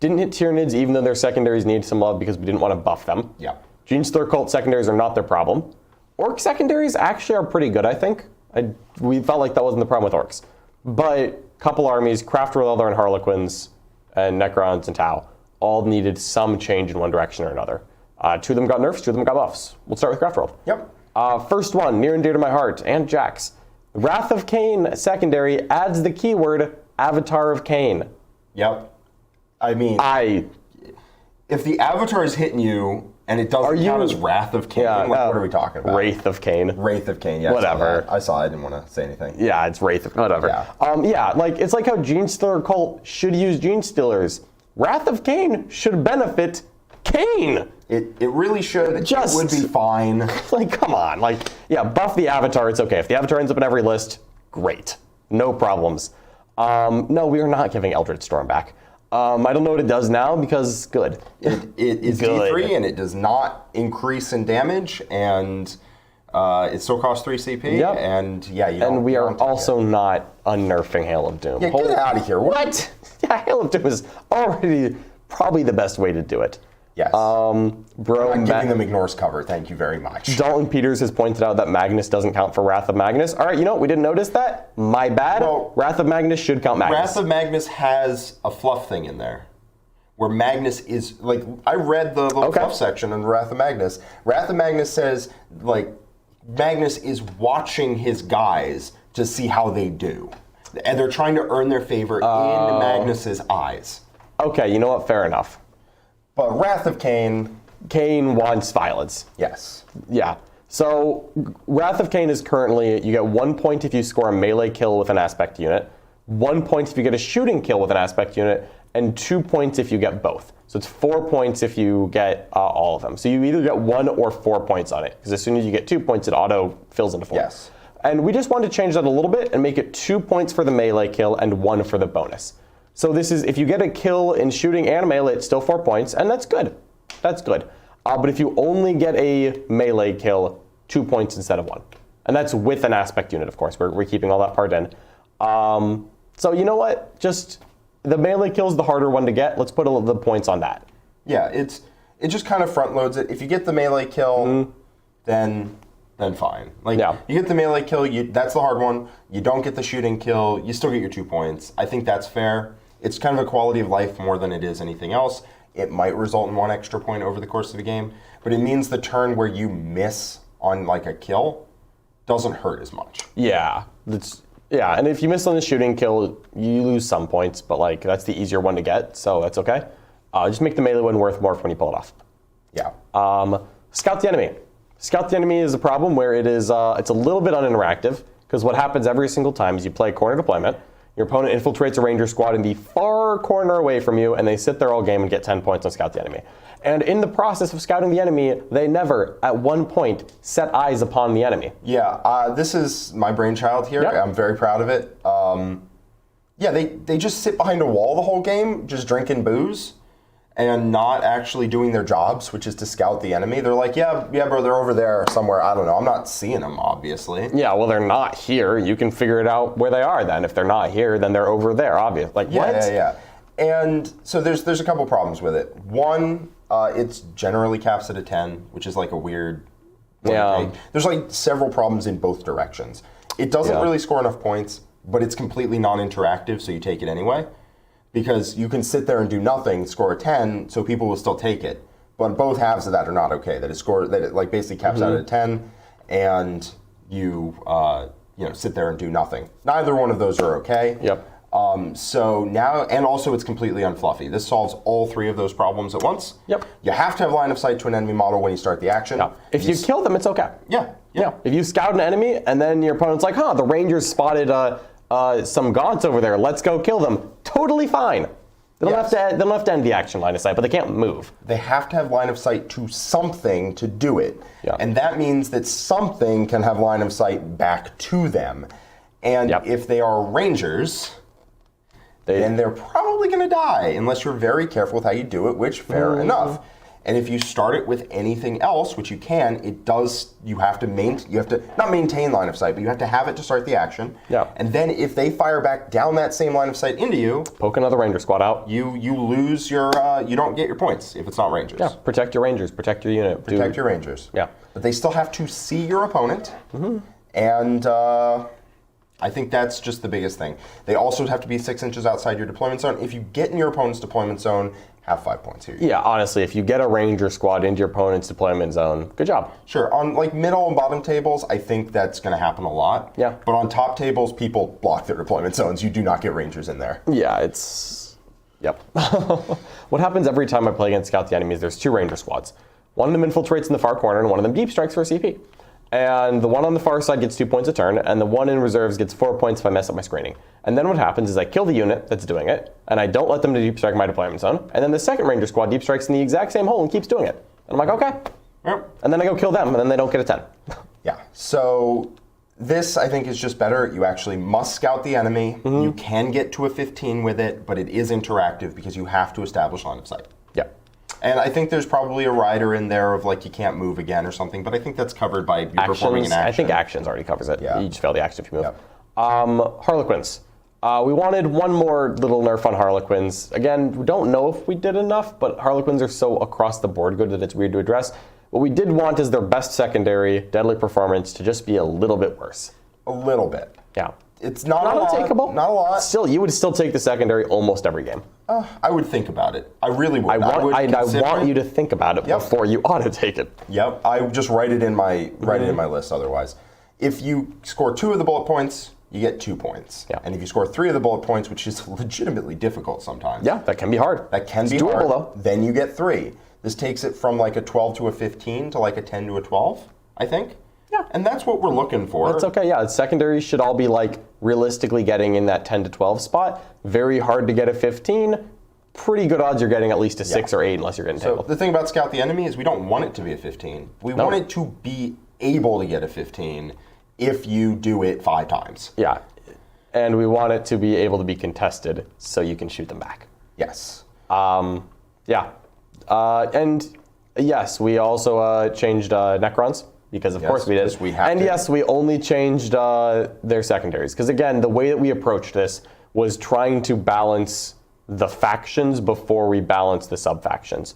Didn't hit Tyranids, even though their secondaries need some love because we didn't want to buff them. Yeah. Genestealer cult secondaries are not their problem. Orc secondaries actually are pretty good, I think. We felt like that wasn't the problem with orcs. But a couple armies, Crafter with Elder and Harlequins, and Necrons and Tau, all needed some change in one direction or another. 2 of them got nerfs, 2 of them got buffs. We'll start with Craftworld. Yep. First one, near and dear to my heart, and Jack's. Wrath of Cain secondary adds the keyword Avatar of Cain. Yep. I mean, if the Avatar is hitting you and it doesn't count as Wrath of Cain, what are we talking about? Wraith of Cain. Wraith of Cain, yeah. Whatever. I saw it. I didn't want to say anything. Yeah, it's Wraith of whatever. Yeah. Like it's like how Genestealer cult should use Genestealers. Wrath of Cain should benefit Cain. It really should. It would be fine. Like, come on. Like, yeah, buff the Avatar. It's okay. If the Avatar ends up in every list, great. No problems. No, we are not giving Eldritch Storm back. I don't know what it does now because good. It is good. D3 and it does not increase in damage and it still costs 3 CP. Yep. And and we are also not unnerfing Hail of Doom. Yeah, get out of here. What? Yeah, Hail of Doom is already probably the best way to do it. Yes. Bro, I'm giving them ignores cover. Thank you very much. Dalton Peters has pointed out that Magnus doesn't count for Wrath of Magnus. All right, you know what? We didn't notice that. My bad. Well, Wrath of Magnus should count Magnus. Wrath of Magnus has a fluff thing in there. Where Magnus is, like, I read the little fluff section in Wrath of Magnus. Wrath of Magnus says, like, Magnus is watching his guys to see how they do. And they're trying to earn their favor in Magnus's eyes. Okay, you know what? Fair enough. But Wrath of Cain... Cain wants violence. Yes. Yeah. So, Wrath of Cain is currently, you get 1 point if you score a melee kill with an aspect unit, 1 point if you get a shooting kill with an aspect unit, and 2 points if you get both. So it's 4 points if you get all of them. So you either get 1 or 4 points on it, because as soon as you get 2 points, it auto fills into 4. Yes. And we just wanted to change that a little bit and make it 2 points for the melee kill and 1 for the bonus. So this is, if you get a kill in shooting and melee, it's still 4 points, and that's good. That's good. But if you only get a melee kill, 2 points instead of 1. And that's with an aspect unit, of course. We're keeping all that part in. So you know what? Just the melee kill's the harder one to get. Let's put the points on that. Yeah, it just kind of front loads it. If you get the melee kill, then fine. Like you get the melee kill, that's the hard one. You don't get the shooting kill, you still get your 2 points. I think that's fair. It's kind of a quality of life more than it is anything else. It might result in 1 extra point over the course of the game, but it means the turn where you miss on like a kill doesn't hurt as much. Yeah, and if you miss on the shooting kill, you lose some points, but like that's the easier one to get, so that's okay. Just make the melee one worth more when you pull it off. Yeah. Scout the enemy. Scout the enemy is a problem where it's a little bit uninteractive, because what happens every single time is you play corner deployment, your opponent infiltrates a ranger squad in the far corner away from you, and they sit there all game and get 10 points on scout the enemy. And in the process of scouting the enemy, they never, at one point, set eyes upon the enemy. Yeah, this is my brainchild here. Yep. I'm very proud of it. Yeah, they just sit behind a wall the whole game, just drinking booze, and not actually doing their jobs, which is to scout the enemy. They're like, yeah, bro, they're over there somewhere. I don't know. I'm not seeing them, obviously. Yeah, well, they're not here. You can figure it out where they are then. If they're not here, then they're over there, obviously. Like, what? Yeah. And so there's a couple problems with it. One, it's generally caps at a 10, which is like a weird Yeah. There's like several problems in both directions. It doesn't really score enough points, but it's completely non-interactive, so you take it anyway. Because you can sit there and do nothing, score a 10, so people will still take it. But both halves of that are not okay. That it like basically caps out at a 10, and you sit there and do nothing. Neither one of those are okay. Yep. So now, and also it's completely unfluffy. This solves all 3 of those problems at once. Yep. You have to have line of sight to an enemy model when you start the action. Yeah. If you kill them, it's okay. Yeah. If you scout an enemy and then your opponent's like, the Rangers spotted some gaunts over there. Let's go kill them. Totally fine. They don't have to end the action line of sight, but they can't move. They have to have line of sight to something to do it. Yeah. And that means that something can have line of sight back to them. And if they are Rangers, then they're probably going to die unless you're very careful with how you do it, which fair enough. And if you start it with anything else, which you can, you have to not maintain line of sight, but you have to have it to start the action. Yeah. And then if they fire back down that same line of sight into you, poke another Ranger squad out. You lose your, you don't get your points if it's not Rangers. Yeah, protect your Rangers, protect your unit. Protect your Rangers. Yeah. But they still have to see your opponent. And I think that's just the biggest thing. They also have to be 6 inches outside your deployment zone. If you get in your opponent's deployment zone, have 5 points here. Yeah, honestly, if you get a Ranger squad into your opponent's deployment zone, good job. Sure. On like middle and bottom tables, I think that's going to happen a lot. Yeah. But on top tables, people block their deployment zones. You do not get Rangers in there. Yeah, Yep. What happens every time I play against Scout the Enemy is there's 2 Ranger squads. One of them infiltrates in the far corner, and one of them deep strikes for a CP. And the one on the far side gets 2 points a turn, and the one in reserves gets 4 points if I mess up my screening. And then what happens is I kill the unit that's doing it, and I don't let them deep strike my deployment zone, and then the second Ranger squad deep strikes in the exact same hole and keeps doing it. And I'm like, okay. Yep. And then I go kill them, and then they don't get a 10. Yeah, so this I think is just better. You actually must scout the enemy. You can get to a 15 with it, but it is interactive because you have to establish line of sight. Yeah. And I think there's probably a rider in there of like you can't move again or something, but I think that's covered by you performing an action. I think actions already covers it. Yeah. You just fail the action if you move. Yep. Harlequins. We wanted one more little nerf on Harlequins. Again, we don't know if we did enough, but Harlequins are so across the board good that it's weird to address. What we did want is their best secondary, deadly performance, to just be a little bit worse. A little bit. Yeah. It's not a lot. Untakeable. Not a lot. Still, you would still take the secondary almost every game. I would think about it. I really would. I want you to think about it before you ought to take it. Yep. I would just write it in my list otherwise. If you score 2 of the bullet points, you get 2 points. Yeah. And if you score 3 of the bullet points, which is legitimately difficult sometimes. Yeah, that can be hard. That can be doable, hard. Though. Then you get 3. This takes it from like a 12 to a 15 to like a 10 to a 12, I think. Yeah. And that's what we're looking for. That's okay, yeah. Secondaries should all be like realistically getting in that 10 to 12 spot. Very hard to get a 15. Pretty good odds you're getting at least a 6 or 8 unless you're getting So tangled. the thing about Scout the Enemy is we don't want it to be a 15. We want it to be able to get a 15 if you do it 5 times. Yeah. And we want it to be able to be contested so you can shoot them back. Yes. Yeah. And yes, we also changed Necrons because of course we did. We have and to. yes, we only changed their secondaries. Because again, the way that we approached this was trying to balance the factions before we balanced the sub-factions.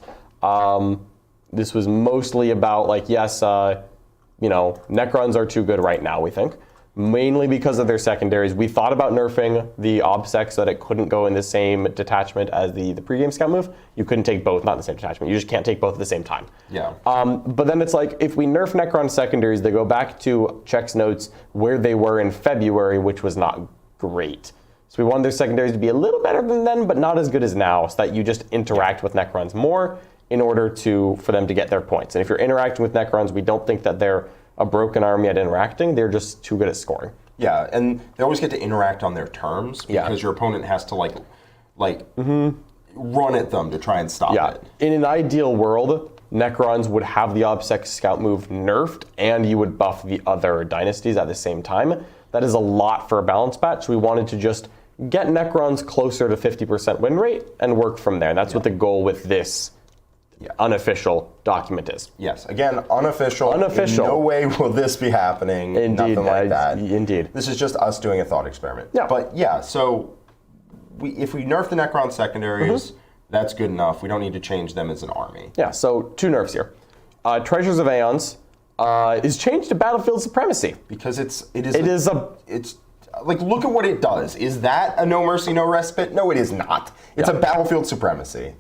This was mostly about, like, yes, Necrons are too good right now, we think. Mainly because of their secondaries. We thought about nerfing the OBSEC so that it couldn't go in the same detachment as the pregame scout move. You couldn't take both, not in the same detachment. You just can't take both at the same time. Yeah. But then it's like, if we nerf Necron secondaries, they go back to Check's notes where they were in February, which was not great. So we wanted their secondaries to be a little better than then, but not as good as now, so that you just interact with Necrons more in order for them to get their points. And if you're interacting with Necrons, we don't think that they're a broken army at interacting. They're just too good at scoring. Yeah, and they always get to interact on their terms because your opponent has to run at them to try and stop it. In an ideal world, Necrons would have the OBSEC scout move nerfed, and you would buff the other dynasties at the same time. That is a lot for a balance patch. So we wanted to just get Necrons closer to 50% win rate and work from there. And that's what the goal with this unofficial document is. Yes. Again, unofficial. Unofficial. In no way will this be happening. Indeed. Nothing like that. Indeed. This is just us doing a thought experiment. Yeah. But yeah, so if we nerf the Necron secondaries, that's good enough. We don't need to change them as an army. Yeah, so 2 nerfs here. Treasures of Aeons is changed to Battlefield Supremacy. Because it's like, look at what it does. Is that a no mercy, no respite? No, it is not. It's a Battlefield Supremacy.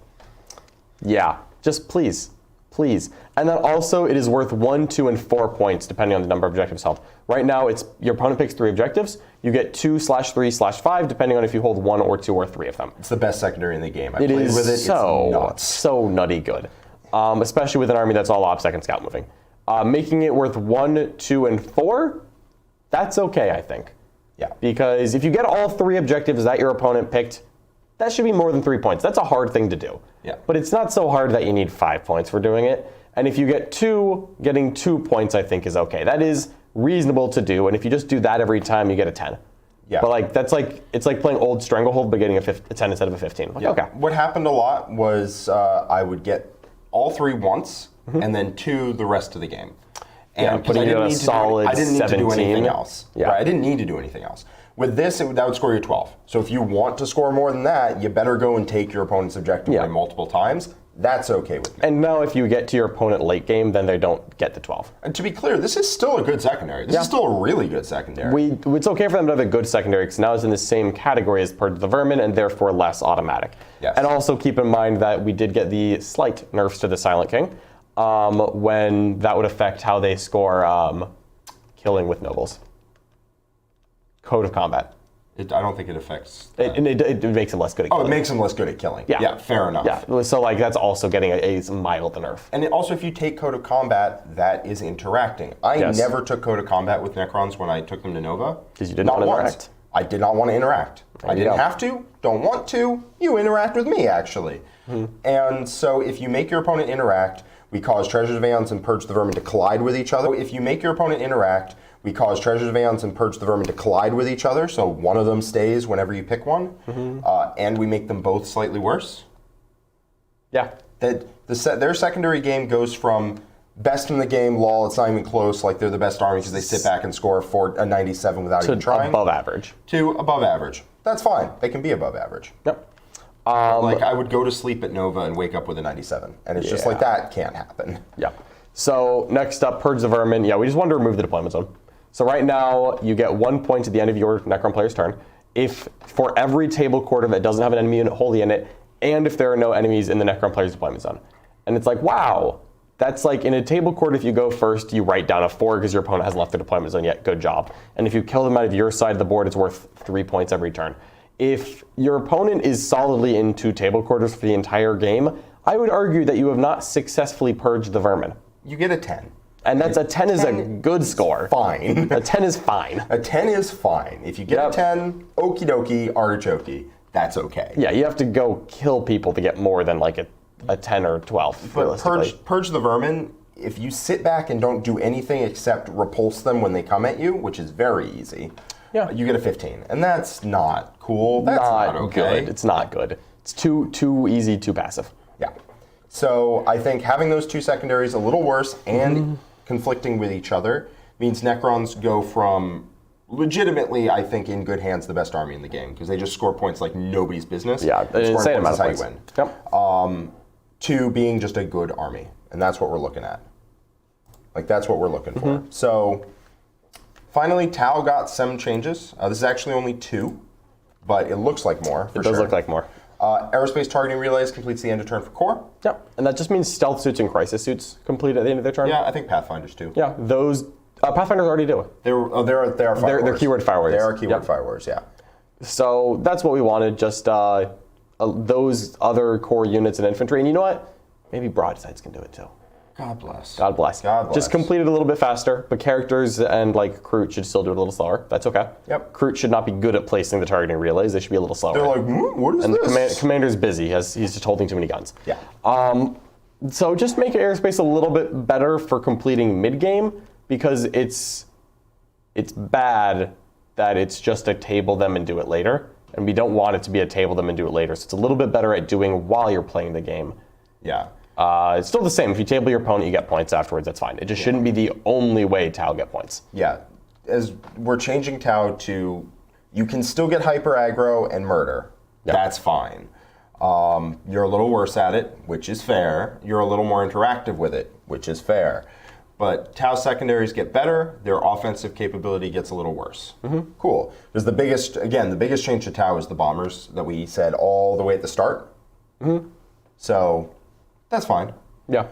Yeah. Just please. And then also it is worth 1, 2, and 4 points depending on the number of objectives held. Right now it's your opponent picks 3 objectives. You get 2/3/5 depending on if you hold 1 or 2 or 3 of them. It's the best secondary in the game. I It played is with it. so nutty good. Especially with an army that's all OBSEC and scout moving. Making it worth 1, 2, and 4, that's okay, I think. Yeah. Because if you get all 3 objectives that your opponent picked, that should be more than 3 points. That's a hard thing to do. Yeah. But it's not so hard that you need 5 points for doing it. And if you get 2, getting 2 points, I think, is okay. That is reasonable to do. And if you just do that every time, you get a 10. Yeah. But it's like playing Old Stranglehold, but getting a 10 instead of a 15. Like, okay. What happened a lot was I would get all 3 once, and then 2 the rest of the game. And putting you at a solid 17. I didn't need to do anything else. Yeah. Right, I didn't need to do anything else. With this, that would score you 12. So if you want to score more than that, you better go and take your opponent's objective away multiple times. That's okay with me. And now if you get to your opponent late game, then they don't get the 12. And to be clear, this is still a good secondary. This is still a really good secondary. It's okay for them to have a good secondary because now it's in the same category as Purge the Vermin and therefore less automatic. Yes. And also keep in mind that we did get the slight nerfs to the Silent King when that would affect how they score killing with nobles. Code of Combat. I don't think it affects. It makes them less good at killing. Oh, it makes them less good at killing. Yeah, fair enough. Yeah, so like that's also getting a mild nerf. And also, if you take Code of Combat, that is interacting. I never took Code of Combat with Necrons when I took them to Nova. Because you didn't want to interact. I did not want to interact. I didn't have to, don't want to. You interact with me, actually. And so if you make your opponent interact, we cause Treasures of Aeons and Purge the Vermin to collide with each other. If you make your opponent interact, we cause Treasures of Aeons and Purge the Vermin to collide with each other, so one of them stays whenever you pick one, and we make them both slightly worse. Yeah. Their secondary game goes from best in the game, lol, it's not even close, like they're the best army because they sit back and score a 97 without even trying. Above average. To above average. That's fine. They can be above average. Yep. Like I would go to sleep at Nova and wake up with a 97, and it's just like that can't happen. Yeah. So next up, Purge the Vermin. Yeah, we just wanted to remove the deployment zone. So right now, you get 1 point at the end of your Necron player's turn. If for every table quarter that doesn't have an enemy unit wholly in it, and if there are no enemies in the Necron player's deployment zone. And it's like, wow, that's like in a table quarter, if you go first, you write down a 4 because your opponent hasn't left their deployment zone yet. Good job. And if you kill them out of your side of the board, it's worth 3 points every turn. If your opponent is solidly in 2 table quarters for the entire game, I would argue that you have not successfully purged the vermin. You get a 10. And that's a 10 is a good score. Fine. A 10 is fine. A 10 is fine. If you get a 10, okie dokie, artichoke, that's okay. Yeah, you have to go kill people to get more than like a 10 or 12. But purge the vermin, if you sit back and don't do anything except repulse them when they come at you, which is very easy, you get a 15. And that's not cool. That's not okay. Good. It's not good. It's too easy, too passive. Yeah. So I think having those 2 secondaries a little worse and conflicting with each other means Necrons go from legitimately, I think, in good hands, the best army in the game because they just score points like nobody's business. Yeah, insane amount of points. How you win. Yep. To being just a good army, and that's what we're looking at. Like, that's what we're looking for. So, finally, Tau got some changes. This is actually only 2, but it looks like more, for sure. It does look like more. Aerospace targeting relays completes the end of turn for core. Yep, and that just means stealth suits and crisis suits complete at the end of their turn. Yeah, I think Pathfinders too. Yeah, those Pathfinders already do. They are Fire They're keyword Fire Warriors. They are keyword Fire Warriors, yeah. So that's what we wanted, just those other core units and infantry. And you know what? Maybe broadsides can do it too. God bless. God bless. God bless. Just complete it a little bit faster, but characters and like Kroot should still do it a little slower. That's okay. Yep. Kroot should not be good at placing the targeting relays. They should be a little slower. They're like, what is and this? And the commander's busy. He's just holding too many guns. Yeah. So just make aerospace a little bit better for completing mid-game because it's bad that it's just a table them and do it later. And we don't want it to be a table them and do it later. So it's a little bit better at doing while you're playing the game. Yeah. It's still the same. If you table your opponent, you get points afterwards. That's fine. It just shouldn't be the only way Tau get points. Yeah. As we're changing Tau to, you can still get hyper aggro and murder. Yep. That's fine. You're a little worse at it, which is fair. You're a little more interactive with it, which is fair. But Tau secondaries get better. Their offensive capability gets a little worse. Cool. Because the biggest change to Tau is the bombers that we said all the way at the start. So that's fine. Yeah.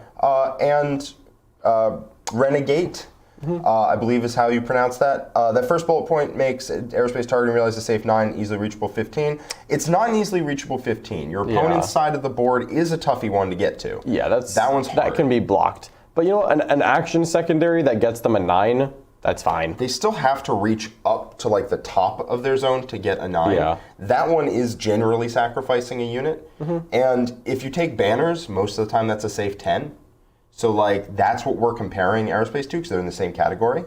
And Renegade, I believe is how you pronounce that. That first bullet point makes aerospace targeting relays a safe 9, easily reachable 15. It's not an easily reachable 15. Your opponent's side of the board is a toughy one to get to. Yeah, that one's hard. That can be blocked. But you know, an action secondary that gets them a 9, that's fine. They still have to reach up to like the top of their zone to get a 9. Yeah. That one is generally sacrificing a unit. And if you take banners, most of the time that's a safe 10. So like that's what we're comparing aerospace to because they're in the same category.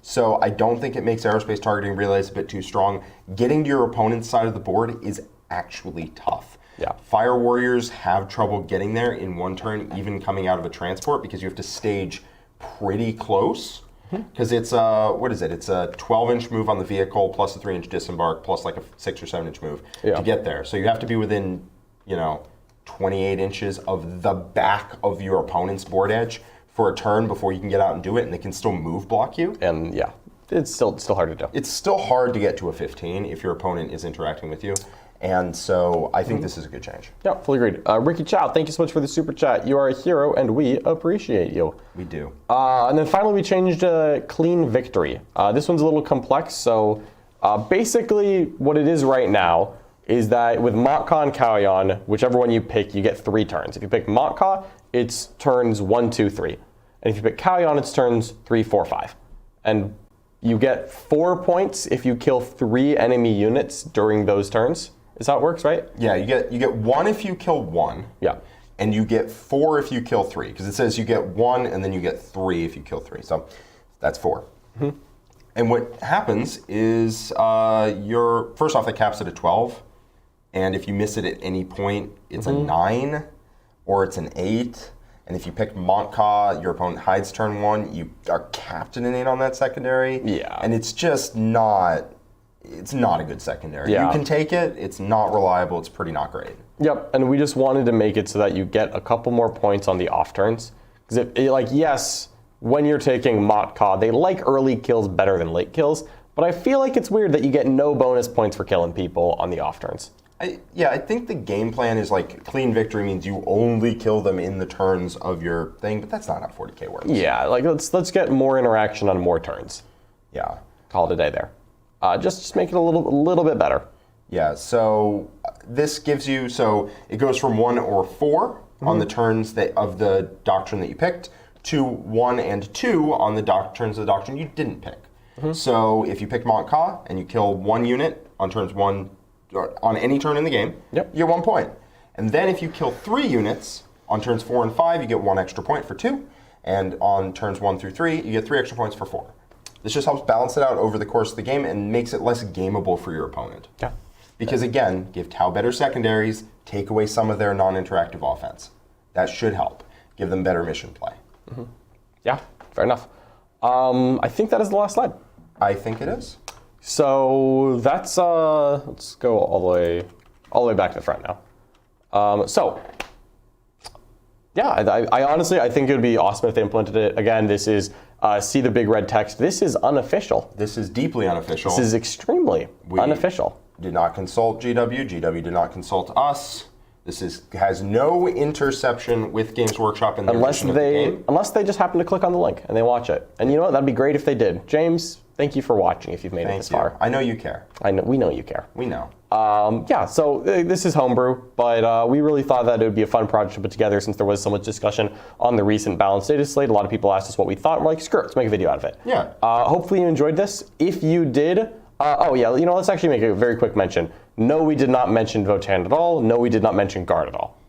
So I don't think it makes aerospace targeting relays a bit too strong. Getting to your opponent's side of the board is actually tough. Yeah. Fire Warriors have trouble getting there in one turn, even coming out of a transport, because you have to stage pretty close. Because it's what is it? It's a 12-inch move on the vehicle plus a 3-inch disembark plus like a 6 or 7-inch move to get there. So you have to be within, 28 inches of the back of your opponent's board edge for a turn before you can get out and do it, and they can still move block you. And yeah, it's still hard to do. It's still hard to get to a 15 if your opponent is interacting with you. And so I think this is a good change. Yeah, fully agreed. Ricky Chow, thank you so much for the super chat. You are a hero, and we appreciate you. We do. And then finally, we changed Clean Victory. This one's a little complex. So basically, what it is right now is that with Motka and Kauyon, whichever one you pick, you get 3 turns. If you pick Motka, it's turns 1, 2, 3. And if you pick Kauyon, it's turns 3, 4, 5. And you get 4 points if you kill 3 enemy units during those turns. Is how it works, right? Yeah, you get 1 if you kill 1. Yeah. And you get 4 if you kill 3. Because it says you get 1 and then you get 3 if you kill 3. So that's 4. And what happens is first off, the cap's at a 12. And if you miss it at any point, it's a 9 or it's an 8. And if you pick Motka, your opponent hides turn 1, you are capped at an 8 on that secondary. Yeah. And it's just not... It's not a good secondary. Yeah. You can take it. It's not reliable. It's pretty not great. Yep, and we just wanted to make it so that you get a couple more points on the off turns. Because yes, when you're taking Motka, they like early kills better than late kills, but I feel like it's weird that you get no bonus points for killing people on the off turns. I think the game plan is like clean victory means you only kill them in the turns of your thing, but that's not how 40k works. Yeah, like let's get more interaction on more turns. Yeah. Call it a day there. Just make it a little bit better. Yeah, so this gives you, it goes from 1 or 4 on the turns of the doctrine that you picked to 1 and 2 on the turns of the doctrine you didn't pick. So if you pick Motka and you kill 1 unit on turns 1, on any turn in the game, you get 1 point. And then if you kill 3 units on turns 4 and 5, you get 1 extra point for 2. And on turns 1 through 3, you get 3 extra points for 4. This just helps balance it out over the course of the game and makes it less gameable for your opponent. Yeah. Because again, give Tau better secondaries, take away some of their non-interactive offense. That should help. Give them better mission play. Yeah. Fair enough. I think that is the last slide. I think it is. So that's let's go all the way back to the front now. Yeah, I honestly think it would be awesome if they implemented it. Again, this is see the big red text. This is unofficial. This is deeply unofficial. This is extremely unofficial. Did not consult GW. GW did not consult us. This has no interception with Games Workshop in the unless they just happen to click on the link and they watch it. And you know what? That'd be great if they did. James, thank you for watching. If you've made it this far, I know you care. We know you care. We know. Yeah. So this is homebrew, but we really thought that it would be a fun project to put together since there was so much discussion on the recent balanced data slate. A lot of people asked us what we thought. We're like, screw it, let's make a video out of it. Yeah. Hopefully you enjoyed this. If you did. Oh yeah, let's actually make a very quick mention. No, we did not mention Votann at all. No, we did not mention Guard at all.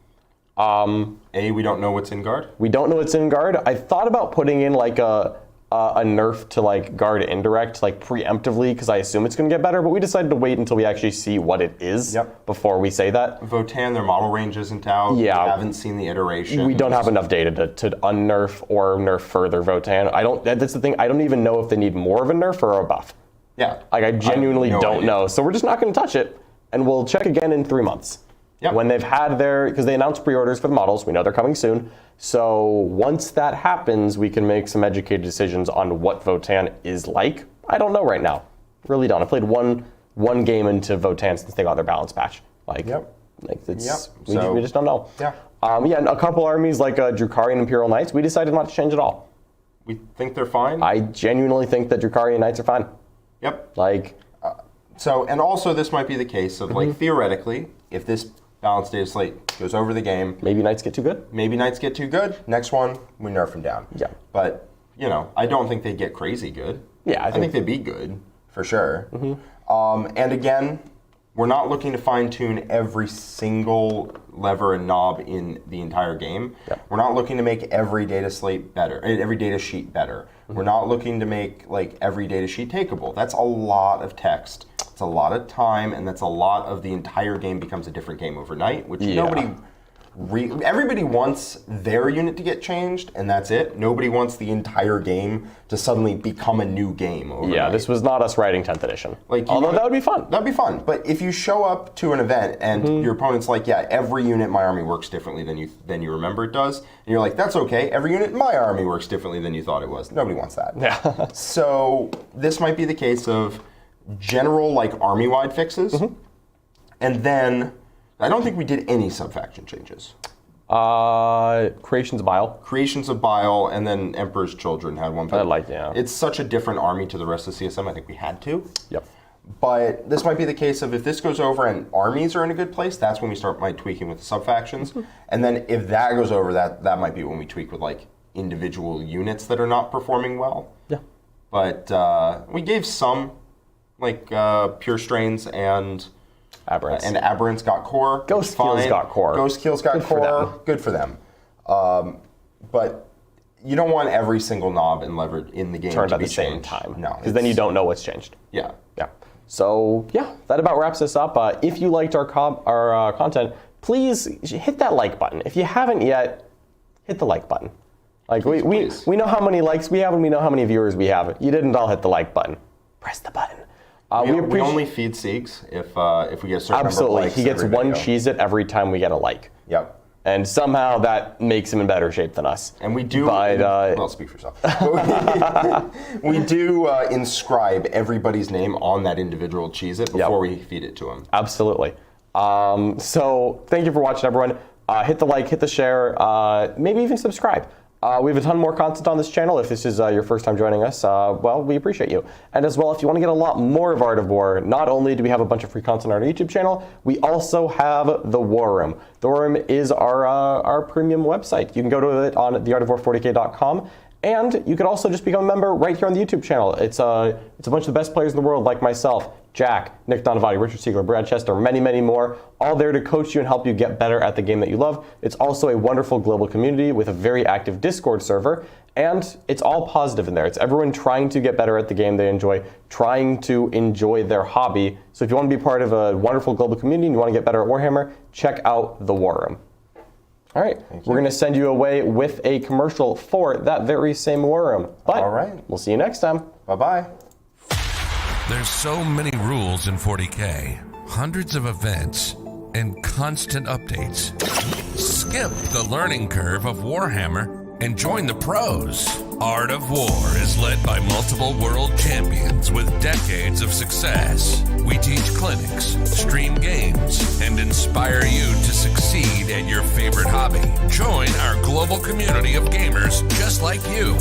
We don't know what's in Guard? We don't know what's in Guard. I thought about putting in like a nerf to like Guard indirect, like preemptively, because I assume it's going to get better, but we decided to wait until we actually see what it is before we say that. Votann, their model range isn't out. Yeah. We haven't seen the iteration. We don't have enough data to unnerf or nerf further Votann. That's the thing. I don't even know if they need more of a nerf or a buff. Yeah. Like, I genuinely don't know. So we're just not going to touch it, and we'll check again in 3 months. Yep. When they've had because they announced pre-orders for the models. We know they're coming soon. So once that happens, we can make some educated decisions on what Votann is like. I don't know right now. Really don't. I played one game into Votann since they got their balance patch. We just don't know. Yeah. And a couple armies like Drukari and Imperial Knights, we decided not to change at all. We think they're fine. I genuinely think that Drukari and Knights are fine. Yep. And also this might be the case of like theoretically, if this balanced data slate goes over the game, maybe Knights get too good. Next one, we nerf them down. Yeah. But I don't think they get crazy good. Yeah, I think they'd be good for sure. Mm-hmm. And again, we're not looking to fine tune every single lever and knob in the entire game. Yep. We're not looking to make every data slate better, every data sheet better. Mm-hmm. We're not looking to make like every data sheet takeable. That's a lot of text. It's a lot of time, and that's a lot of the entire game becomes a different game overnight, which everybody wants their unit to get changed, and that's it. Nobody wants the entire game to suddenly become a new game overnight. Yeah, this was not us writing 10th edition. Although that would be fun. That'd be fun. But if you show up to an event and your opponent's like, yeah, every unit in my army works differently than you remember it does, and you're like, that's okay, every unit in my army works differently than you thought it was. Nobody wants that. Yeah. So this might be the case of general like army-wide fixes, and then I don't think we did any sub-faction changes. Creations of Bile. Creations of Bile, and then Emperor's Children had one. Yeah. It's such a different army to the rest of CSM, I think we had to. Yep. But this might be the case of if this goes over and armies are in a good place, that's when we start tweaking with the sub-factions. And then if that goes over, that might be when we tweak with like individual units that are not performing well. Yeah. But we gave some like Pure Strains and Aberrants. And Aberrants got core. Ghost Keels got core. Ghost Keels got core. Good for them. But you don't want every single knob and lever in the game turned to at be the same changed. time. No. Because then you don't know what's changed. Yeah. Yeah. So, yeah, that about wraps this up. If you liked our content, please hit that like button. If you haven't yet, hit the like button. Like please. We know how many likes we have and we know how many viewers we have. You didn't all hit the like button. Press the button. We only feed Siegs if we get a certain Absolutely. number of likes. He gets one Cheez-It every time we get a like. Yep. And somehow that makes him in better shape than us. And we do, well, speak for yourself. We do inscribe everybody's name on that individual Cheez-It before we feed it to him. Absolutely. So thank you for watching, everyone. Hit the like, hit the share, maybe even subscribe. We have a ton more content on this channel. If this is your first time joining us, well, we appreciate you. And as well, if you want to get a lot more of Art of War, not only do we have a bunch of free content on our YouTube channel, we also have the War Room. The War Room is our premium website. You can go to it on theartof40k.com. And you could also just become a member right here on the YouTube channel. It's a bunch of the best players in the world, like myself, Jack, Nick Donavati, Richard Siegler, Brad Chester, many, many more, all there to coach you and help you get better at the game that you love. It's also a wonderful global community with a very active Discord server, and it's all positive in there. It's everyone trying to get better at the game they enjoy, trying to enjoy their hobby. So if you want to be part of a wonderful global community and you want to get better at Warhammer, check out the War Room. All right, we're going to send you away with a commercial for that very same war room. But all right, we'll see you next time. Bye-bye. There's so many rules in 40K, hundreds of events, and constant updates. Skip the learning curve of Warhammer and join the pros. Art of War is led by multiple world champions with decades of success. We teach clinics, stream games, and inspire you to succeed at your favorite hobby. Join our global community of gamers just like you.